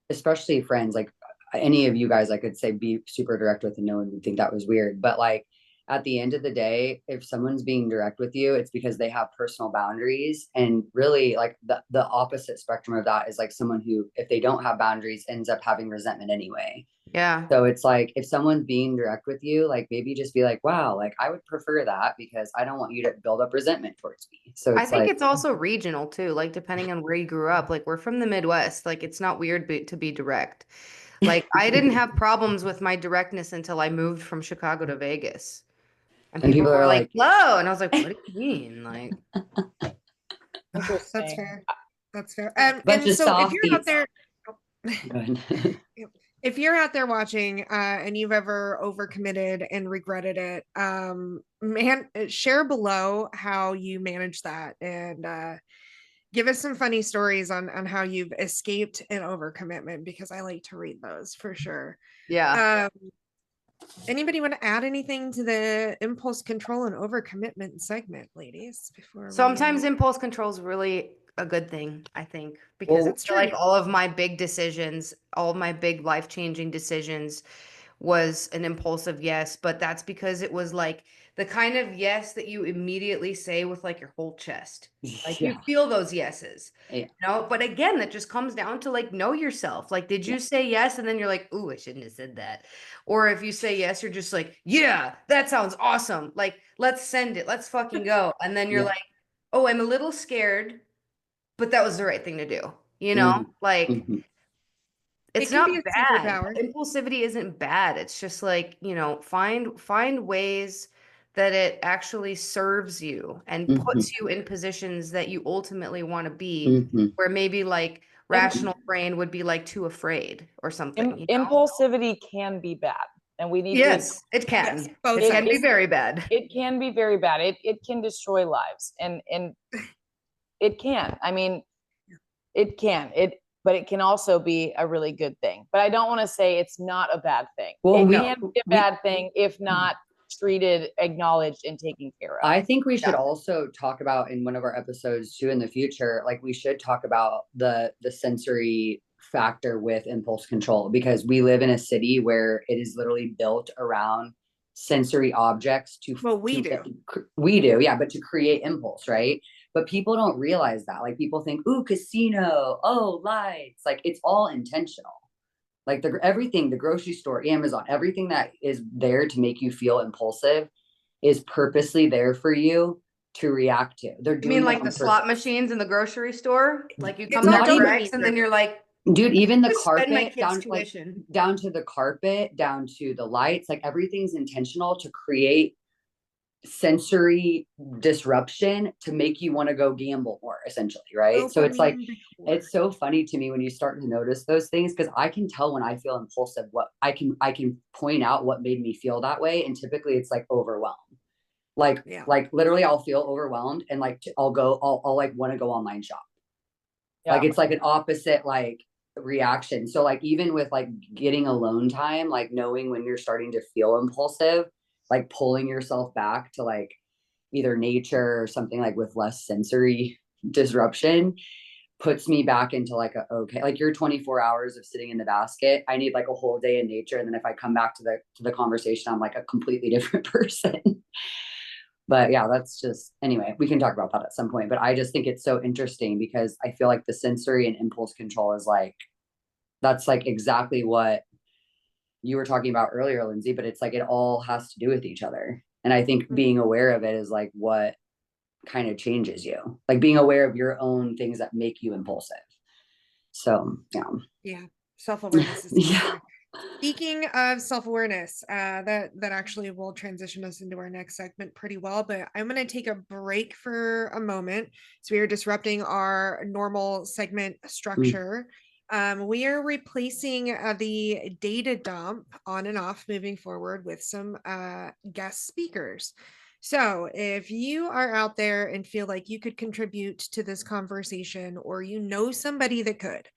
especially friends, like any of you guys, I could say be super direct with and no one would think that was weird. But like at the end of the day, if someone's being direct with you, it's because they have personal boundaries. And really like the opposite spectrum of that is like someone who, if they don't have boundaries, ends up having resentment anyway. Yeah. So it's like, if someone's being direct with you, like maybe just be like, wow, like I would prefer that because I don't want you to build up resentment towards me. So I think it's also regional too, like depending on where you grew up. Like we're from the Midwest, like it's not weird to be direct. Like I didn't have problems with my directness until I moved from Chicago to Vegas. And people were like, hello. And I was like, what do you mean? Like, that's fair. That's fair. And bunch of so if you're out softies. there, if you're out there watching and you've ever overcommitted and regretted it, man, share below how you manage that, and give us some funny stories on how you've escaped an overcommitment, because I like to read those for sure. Yeah. Anybody want to add anything to the impulse control and overcommitment segment, ladies, before Sometimes impulse control is really a good thing, I think, because Well, it's like all of my big decisions, all of my big life-changing decisions was an impulsive yes, but that's because it was like the kind of yes that you immediately say with like your whole chest. Like you yeah, feel those yeses. yeah, You know, but again, that just comes down to like know yourself. Like, did yeah, you say yes? And then you're like, ooh, I shouldn't have said that. Or if you say yes, you're just like, yeah, that sounds awesome. Like, let's send it. Let's fucking go. And then you're yeah. like, oh, I'm a little scared, but that was the right thing to do. You know, Mhm, like mhm, it it's can be not a bad. superpower. Impulsivity isn't bad. It's just like, you know, find ways that it actually serves you and mhm, puts you in positions that you ultimately want to be, mhm. where maybe like Im- rational brain would be like too afraid or something, you know? Impulsivity can be bad, and we need to. Yes, it Yes, can. both It can be sides. very bad. It can be very bad. It can destroy lives, and it can. I mean, it can. But it can also be a really good thing. But I don't want to say it's not a bad thing. Well, It No. can be a bad thing if not treated, acknowledged, and taken care of. I think we should Yeah. also talk about in one of our episodes too in the future, like we should talk about the sensory factor with impulse control, because we live in a city where it is literally built around sensory objects Well, we do. we do, yeah, but to create impulse, right? But people don't realize that. Like people think, ooh, casino, oh, lights, like it's all intentional. Like everything, the grocery store, Amazon, everything that is there to make you feel impulsive is purposely there for you to react to. They're You mean doing it like the on slot purpose. machines in the grocery store? Like you It's come all there for Not X dopamine and then you're like, Dude, even the just spend my carpet kid's tuition. down to the carpet, down to the lights, like everything's intentional to create sensory disruption to make you want to go gamble more, essentially, right? So it's like, Dopamine decor. it's so funny to me when you start to notice those things, because I can tell when I feel impulsive, what I can point out what made me feel that way, and typically it's like overwhelmed. Yeah. Like literally I'll feel overwhelmed and like I'll like want to go online shop. Yeah. Like it's like an opposite like reaction. So like even with like getting alone time, like knowing when you're starting to feel impulsive, like pulling yourself back to like either nature or something like with less sensory disruption puts me back into like a okay, like your 24 hours of sitting in the basket. I need like a whole day in nature, and then if I come back to the conversation, I'm like a completely different person. But yeah, that's just, anyway, we can talk about that at some point. But I just think it's so interesting because I feel like the sensory and impulse control is like, that's like exactly what you were talking about earlier, Lindsay, but it's like it all has to do with each other. And I think being aware of it is like what kind of changes you, like being aware of your own things that make you impulsive. So Yeah. Self-awareness is yeah. Speaking of self-awareness, that actually will transition us into our next segment pretty well, but I'm going to take a break for a moment. So we are disrupting our normal segment structure. We are replacing the data dump on and off moving forward with some guest speakers. So if you are out there and feel like you could contribute to this conversation, or you know somebody that could,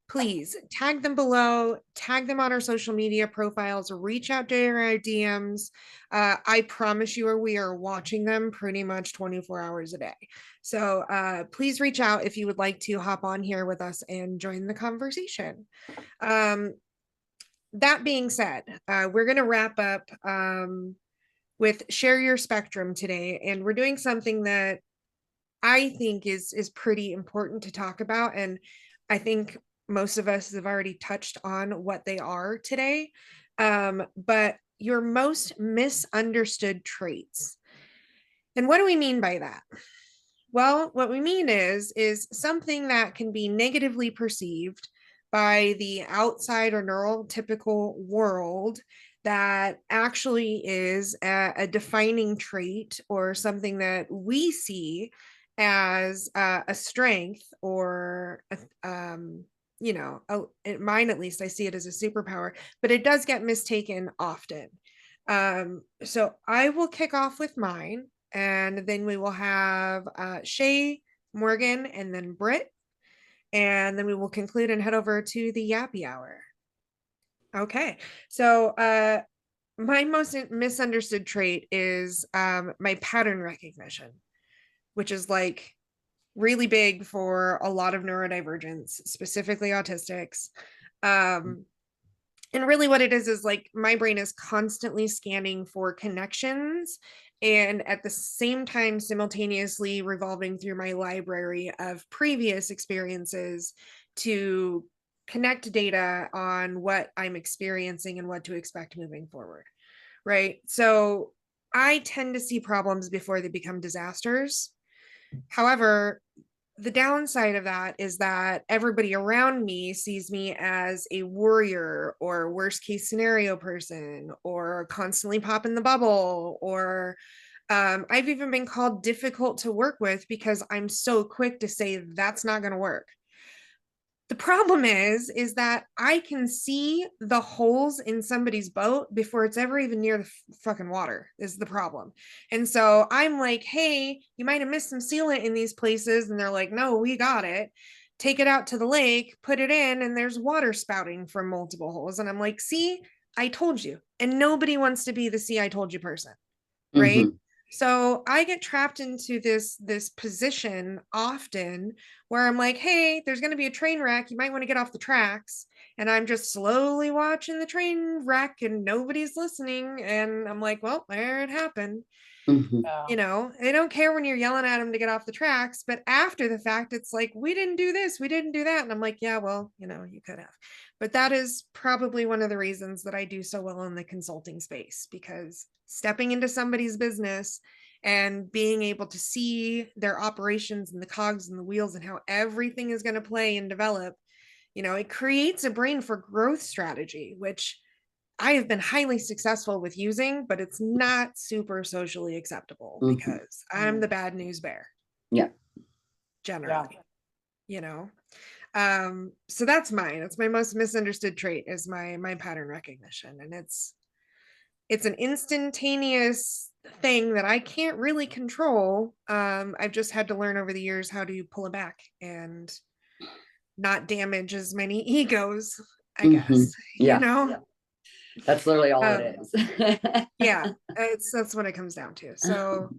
please tag them below, tag them on our social media profiles, reach out to our DMs. I promise you, we are watching them pretty much 24 hours a day. So please reach out if you would like to hop on here with us and join the conversation. That being said, we're going to wrap up with Share Your Spectrum today. And we're doing something that I think is pretty important to talk about. And I think most of us have already touched on what they are today. But your most misunderstood traits. And what do we mean by that? Well, what we mean is something that can be negatively perceived by the outside or neurotypical world that actually is a defining trait or something that we see as a strength or mine at least, I see it as a superpower, but it does get mistaken often. So I will kick off with mine, and then we will have Shay, Morgan, and then Britt, and then we will conclude and head over to the Yappy Hour. Okay, so my most misunderstood trait is my pattern recognition, which is like really big for a lot of neurodivergents, specifically autistics. And really what it is like my brain is constantly scanning for connections, and at the same time simultaneously revolving through my library of previous experiences to connect data on what I'm experiencing and what to expect moving forward. Right. So I tend to see problems before they become disasters. However, the downside of that is that everybody around me sees me as a warrior or worst case scenario person or constantly popping the bubble, or I've even been called difficult to work with because I'm so quick to say that's not going to work. The problem is that I can see the holes in somebody's boat before it's ever even near the fucking water is the problem. And so I'm like, hey, you might have missed some sealant in these places. And they're like, no, we got it. Take it out to the lake, put it in, and there's water spouting from multiple holes. And I'm like, see, I told you. And nobody wants to be the see, I told you person. Right. Mhm. So I get trapped into this position often where I'm like, hey, there's going to be a train wreck. You might want to get off the tracks. And I'm just slowly watching the train wreck and nobody's listening. And I'm like, well, there it happened. Mhm. They don't care when you're yelling at them to get off the tracks. But after the fact, it's like, we didn't do this, we didn't do that. And I'm like, yeah, well, you could have. But that is probably one of the reasons that I do so well in the consulting space, because stepping into somebody's business and being able to see their operations and the cogs and the wheels and how everything is going to play and develop, it creates a brain for growth strategy, which I have been highly successful with using, but it's not super socially acceptable because I'm the bad news bear. Yeah. Generally, so that's mine. It's my most misunderstood trait is my pattern recognition. And it's an instantaneous thing that I can't really control. I've just had to learn over the years how to pull it back and not damage as many egos, I guess. Yeah. That's literally all it is. Yeah, that's what it comes down to. So,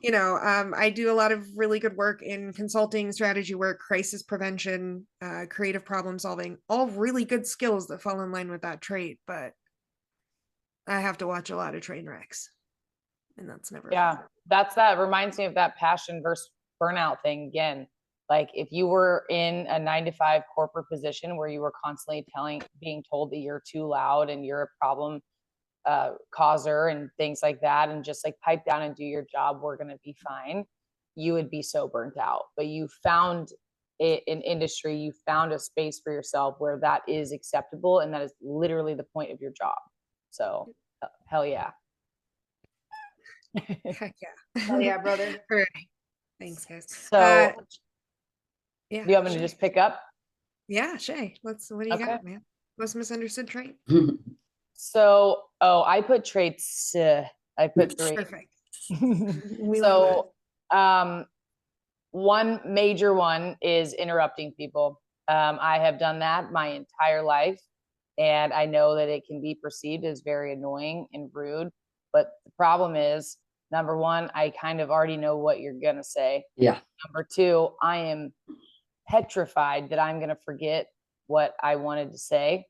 I do a lot of really good work in consulting, strategy work, crisis prevention, creative problem solving, all really good skills that fall in line with that trait. But I have to watch a lot of train wrecks, and that's never Yeah, fun. that reminds me of that passion versus burnout thing again. Like if you were in a 9-to-5 corporate position where you were constantly being told that you're too loud and you're a problem causer and things like that, and just like pipe down and do your job, we're going to be fine, you would be so burnt out. But you found an industry, you found a space for yourself where that is acceptable, and that is literally the point of your job. So hell yeah. Heck yeah. Hell yeah, brother. All right. Thanks, guys. So yeah, do you want me to just pick up? Yeah, Shay, what do you got, man? Most misunderstood trait? So, I put traits, I put 3. Perfect. So, one major one is interrupting people. I have done that my entire life, and I know that it can be perceived as very annoying and rude. But the problem is, number one, I kind of already know what you're going to say. Yeah. Number two, I am petrified that I'm going to forget what I wanted to say.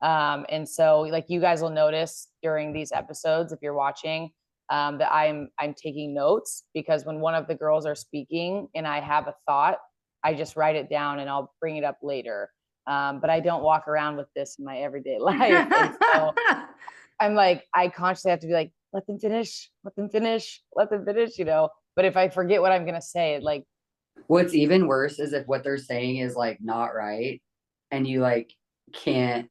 And so like you guys will notice during these episodes, if you're watching, that I'm taking notes, because when one of the girls are speaking and I have a thought, I just write it down and I'll bring it up later. But I don't walk around with this in my everyday life. And so I'm like, I consciously have to be like, let them finish, but if I forget what I'm going to say, like, what's even worse is if what they're saying is like not right and you like can't,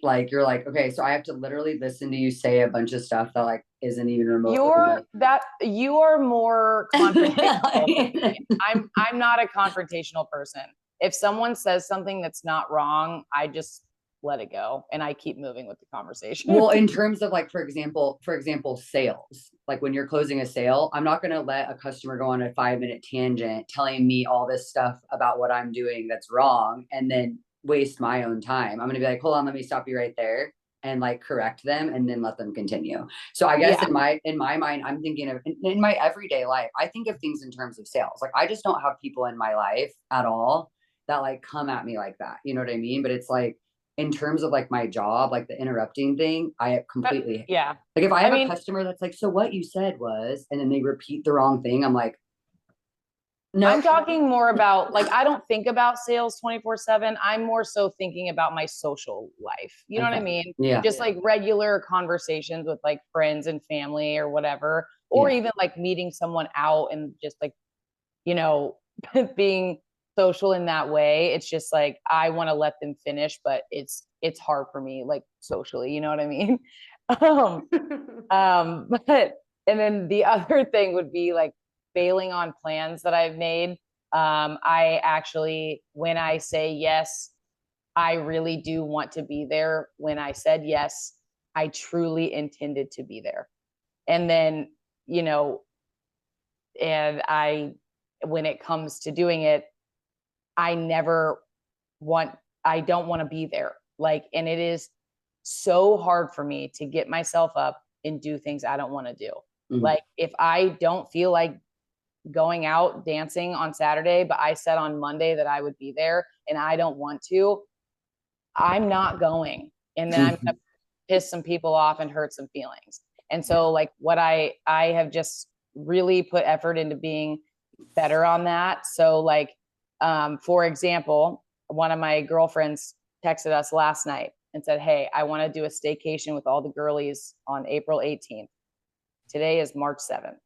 like you're like, okay, so I have to literally listen to you say a bunch of stuff that like isn't even remotely. You are more confrontational. I'm not a confrontational person. if someone says something that's not wrong, I just let it go and I keep moving with the conversation. Well, in terms of like, for example, sales, like when you're closing a sale, I'm not going to let a customer go on a 5-minute tangent telling me all this stuff about what I'm doing that's wrong and then waste my own time. I'm going to be like, hold on, let me stop you right there and like correct them and then let them continue. So I guess in my mind, I'm thinking of in my everyday life, I think of things in terms of sales. Like I just don't have people in my life at all that like come at me like that. You know what I mean? But it's like, in terms of like my job, like the interrupting thing, I completely, like if I have a customer that's like, so what you said was, and then they repeat the wrong thing, I'm like, no. I'm talking more about like, I don't think about sales 24/7. I'm more so thinking about my social life. You know what I mean? Yeah. Just like regular conversations with like friends and family or whatever, or even like meeting someone out and just like, you know, being social in that way. It's just like, I want to let them finish, but it's hard for me, like socially, you know what I mean? But, and then the other thing would be like bailing on plans that I've made. I actually, when I say yes, I really do want to be there. When I said yes, I truly intended to be there. And then, you know, and when it comes to doing it, I don't want to be there. Like, and it is so hard for me to get myself up and do things I don't want to do. Like if I don't feel like going out dancing on Saturday, but I said on Monday that I would be there and I don't want to, I'm not going. And then I'm going to piss some people off and hurt some feelings. And so like what I have just really put effort into being better on that. So like, for example, one of my girlfriends texted us last night and said, hey, I want to do a staycation with all the girlies on April 18th. Today is March 7th.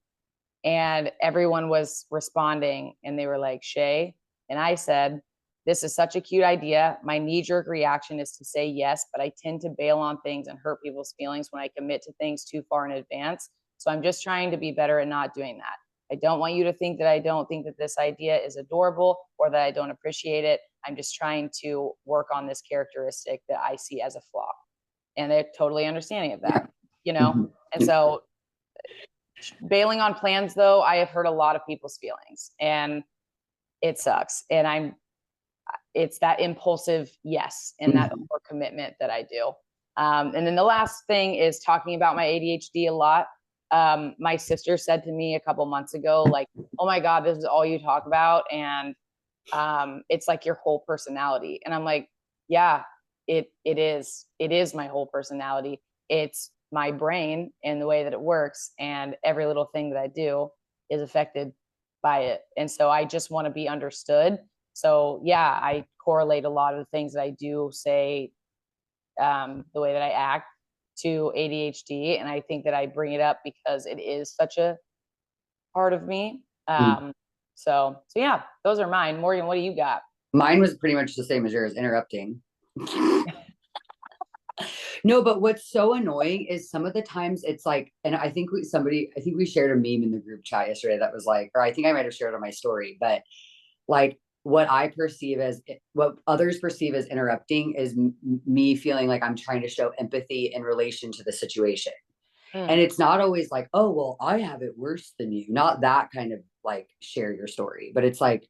And everyone was responding and they were like, Shay. And I said, this is such a cute idea. My knee-jerk reaction is to say yes, but I tend to bail on things and hurt people's feelings when I commit to things too far in advance. So I'm just trying to be better at not doing that. I don't want you to think that I don't think that this idea is adorable or that I don't appreciate it. I'm just trying to work on this characteristic that I see as a flaw. And they're totally understanding of that, you know? And so bailing on plans, though, I have hurt a lot of people's feelings and it sucks. And it's that impulsive yes and that overcommitment that I do. And then the last thing is talking about my ADHD a lot. My sister said to me a couple months ago, like, oh my God, this is all you talk about. And it's like your whole personality. And I'm like, yeah, it is my whole personality. It's my brain and the way that it works. And every little thing that I do is affected by it. And so I just want to be understood. So yeah, I correlate a lot of the things that I do say, the way that I act to ADHD. And I think that I bring it up because it is such a part of me. So yeah, those are mine. Morgan, what do you got? Mine was pretty much the same as yours, interrupting. No, but what's so annoying is some of the times it's like, and I think we shared a meme in the group chat yesterday that was like, or I think I might have shared on my story, but like what others perceive as interrupting is me feeling like I'm trying to show empathy in relation to the situation. And it's not always like, oh, well, I have it worse than you. Not that kind of like share your story, but it's like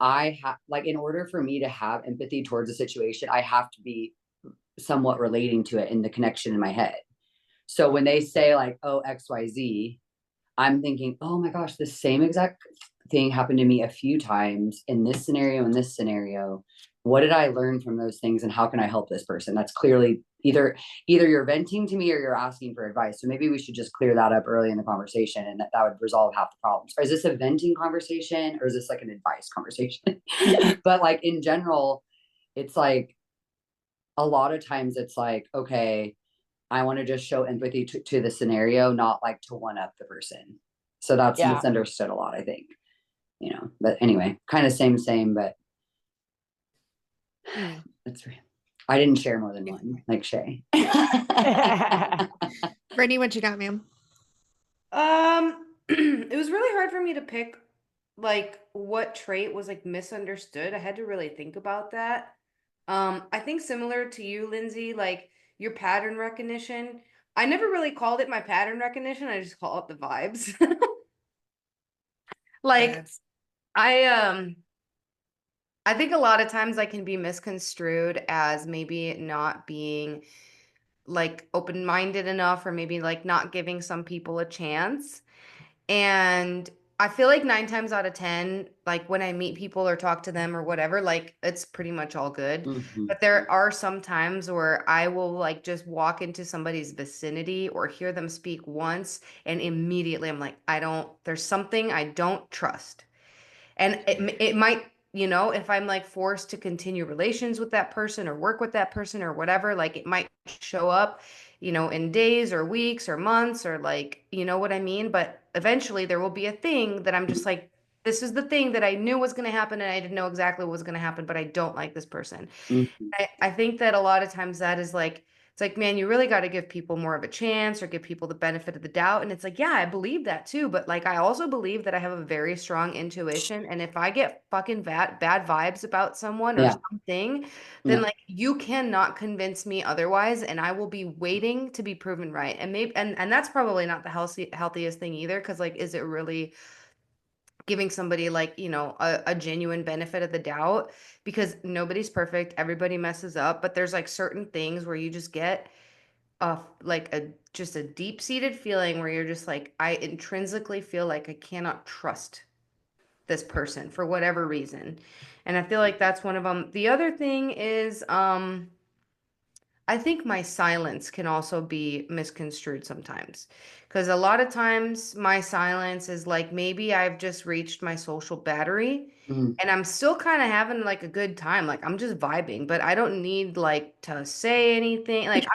I have, like, in order for me to have empathy towards a situation, I have to be somewhat relating to it in the connection in my head. So when they say like, oh, XYZ, I'm thinking, oh my gosh, the same exact thing happened to me a few times in this scenario. What did I learn from those things and how can I help this person? That's clearly either you're venting to me or you're asking for advice. So maybe we should just clear that up early in the conversation and that would resolve half the problems. Or is this a venting conversation or is this like an advice conversation? But like in general, it's like a lot of times it's like, okay, I want to just show empathy to the scenario, not like to one up the person. So that's misunderstood a lot, I think, you know, but anyway, kind of same, but that's right. I didn't share more than one, like Shay. Brittany, what you got, ma'am? It was really hard for me to pick like what trait was like misunderstood. I had to really think about that. I think similar to you, Lindsay, like your pattern recognition. I never really called it my pattern recognition. I just call it the vibes. Like Yes. I I think a lot of times I can be misconstrued as maybe not being like open-minded enough, or maybe like not giving some people a chance. And I feel like 9 times out of 10, like when I meet people or talk to them or whatever, like it's pretty much all good. Mhm. But there are some times where I will like just walk into somebody's vicinity or hear them speak once, and immediately I'm like, there's something I don't trust. And it might, if I'm like forced to continue relations with that person or work with that person or whatever, like it might show up, in days or weeks or months, or like, you know what I mean? But eventually there will be a thing that I'm just like, this is the thing that I knew was going to happen, and I didn't know exactly what was going to happen, but I don't like this person. Mhm. I think that a lot of times that is like, it's like, man, you really got to give people more of a chance or give people the benefit of the doubt. And it's like, yeah, I believe that too. But like, I also believe that I have a very strong intuition. And if I get fucking bad vibes about someone or Yeah. something, then Yeah. like you cannot convince me otherwise. And I will be waiting to be proven right. And maybe, and that's probably not the healthiest thing either. Cause like, is it really giving somebody like a genuine benefit of the doubt? Because nobody's perfect, everybody messes up, but there's like certain things where you just get like a just a deep-seated feeling where you're just like, I intrinsically feel like I cannot trust this person for whatever reason. And I feel like that's one of them. The other thing is I think my silence can also be misconstrued sometimes. Because a lot of times my silence is like maybe I've just reached my social battery Mhm. and I'm still kind of having like a good time. Like I'm just vibing, but I don't need like to say anything. Like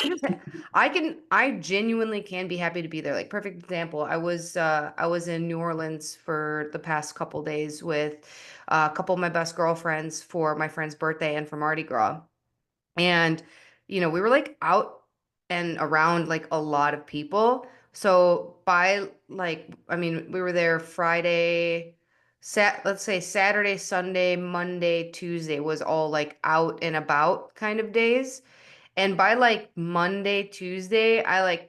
I genuinely can be happy to be there. Like perfect example, I was in New Orleans for the past couple days with a couple of my best girlfriends for my friend's birthday and for Mardi Gras. And, we were like out and around like a lot of people. So by like, I mean, we were there Friday, let's say Saturday, Sunday, Monday, Tuesday was all like out and about kind of days. And by like Monday, Tuesday, I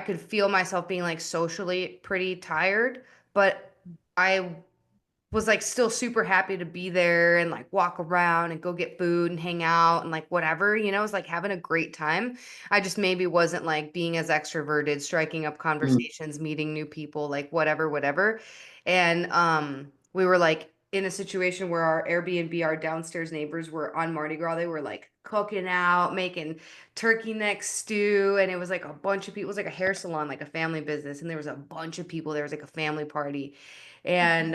could feel myself being like socially pretty tired, but I was like still super happy to be there and like walk around and go get food and hang out and like whatever, it was like having a great time. I just maybe wasn't like being as extroverted, striking up Mhm. conversations, meeting new people, like whatever, whatever. And we were like in a situation where our Airbnb, our downstairs neighbors were on Mardi Gras. They were like cooking out, making turkey neck stew, and it was like a bunch of people. It was like a hair salon, like a family business, and there was a bunch of people. There was like a family party. And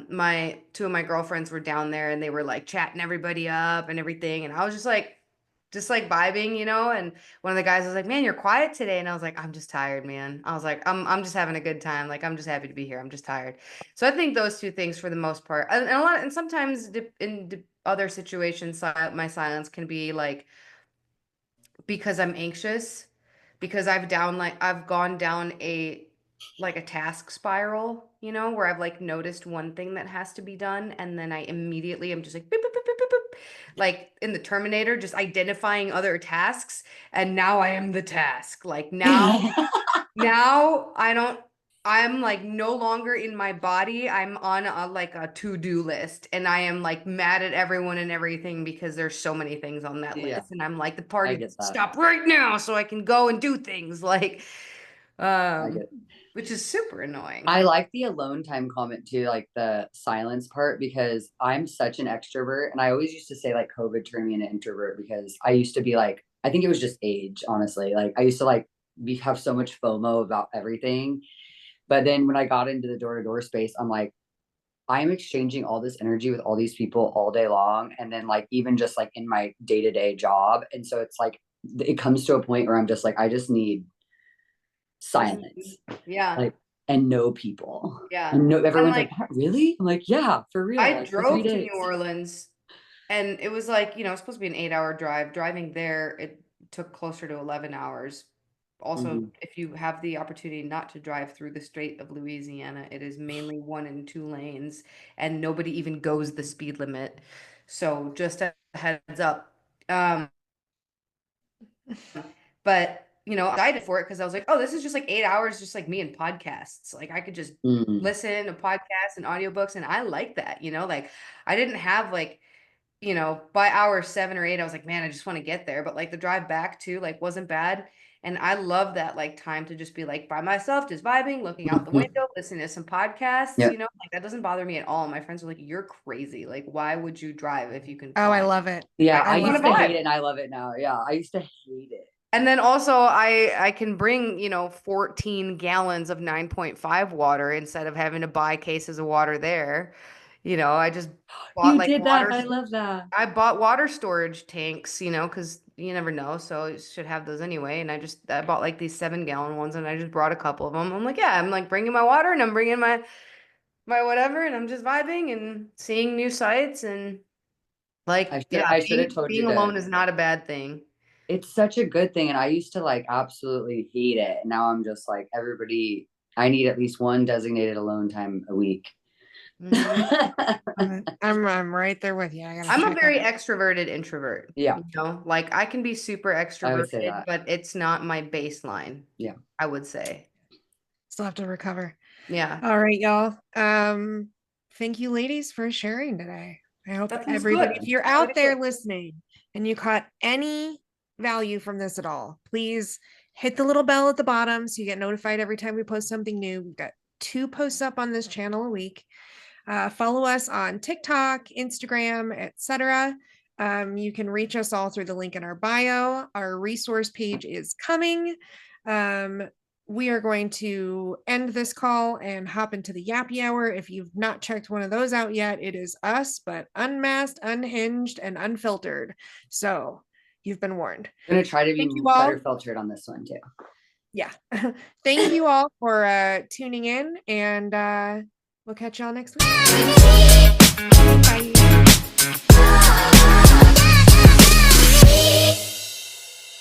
my two of my girlfriends were down there, and they were like chatting everybody up and everything. And I was just like vibing, and one of the guys was like, man, you're quiet today. And I was like, I'm just tired, man. I was like, I'm just having a good time. Like, I'm just happy to be here. I'm just tired. So I think those two things for the most part, and a lot, and sometimes in other situations, my silence can be like because I'm anxious, because I've gone down a task spiral, where I've like noticed one thing that has to be done, and then I immediately am just like beep, beep, beep, beep, beep, beep, like in the Terminator, just identifying other tasks, and now I am the task. Like now I'm like no longer in my body. I'm on like a to-do list, and I am like mad at everyone and everything because there's so many things on that Yeah, list. And I'm like, the I party get that. stop right now so I can go and do things like I get um it. which is super annoying. I like the alone time comment too, like the silence part, because I'm such an extrovert. And I always used to say like COVID turned me into introvert, because I used to be like, I think it was just age, honestly. Like I used to like have so much FOMO about everything. But then when I got into the door to door space, I'm like, I'm exchanging all this energy with all these people all day long. And then like even just like in my day-to-day job. And so it's like it comes to a point where I'm just like, I just need silence. Yeah, Like, and know people. yeah. And no, And everyone's like, like "What, really?" I'm like, yeah, for real, I like for three drove to days. New Orleans, and it was like, it's supposed to be an 8-hour drive. Driving there, it took closer to 11 hours also, Mhm. if you have the opportunity not to drive through the Strait of Louisiana, it is mainly 1 and 2 lanes, and nobody even goes the speed limit. So just a heads up. But I excited for it because I was like, oh, this is just like 8 hours, just like me and podcasts. Like I could just Mm. listen to podcasts and audiobooks, and I like that. Like I didn't have like by hour 7 or 8, I was like, man, I just want to get there. But like the drive back too, like wasn't bad. And I love that like time to just be like by myself, just vibing, looking out the Mhm. window, listening to some podcasts, Yeah. like that doesn't bother me at all. My friends are like, you're crazy. Like, why would you drive if you can Oh, I fly? love it. Yeah, I I wanna used to vibe. hate it and I love it now. Yeah, I used to hate it. And then also I can bring, 14 gallons of 9.5 water instead of having to buy cases of water there. I just bought You like did that. water. I love that. I bought water storage tanks, because you never know. So you should have those anyway. And I bought like these 7-gallon ones, and I just brought a couple of them. I'm like, yeah, I'm like bringing my water, and I'm bringing my whatever, and I'm just vibing and seeing new sights, and like, I should have told being you alone to. is not a bad thing. It's such a good thing, and I used to like absolutely hate it. And now I'm just like everybody. I need at least one designated alone time a week. Mhm. I'm right there with you. I'm a very extroverted introvert. Yeah. Like I can be super I would say extroverted, that. but it's not my baseline. Yeah. I would say. Still have to recover. Yeah. All right, y'all. Thank you, ladies, for sharing today. I hope That feels everybody, good. if you're Really out there good. listening and you caught any value from this at all, please hit the little bell at the bottom so you get notified every time we post something new. We've got 2 posts up on this channel a week. Follow us on TikTok, Instagram, etc. You can reach us all through the link in our bio. Our resource page is coming. We are going to end this call and hop into the Yappy Hour. If you've not checked one of those out yet, it is us, but unmasked, unhinged, and unfiltered. So you've been warned. I'm gonna try to be Thank you all. better filtered on this one too. Yeah. Thank you all for tuning in, and we'll catch y'all next week. Bye.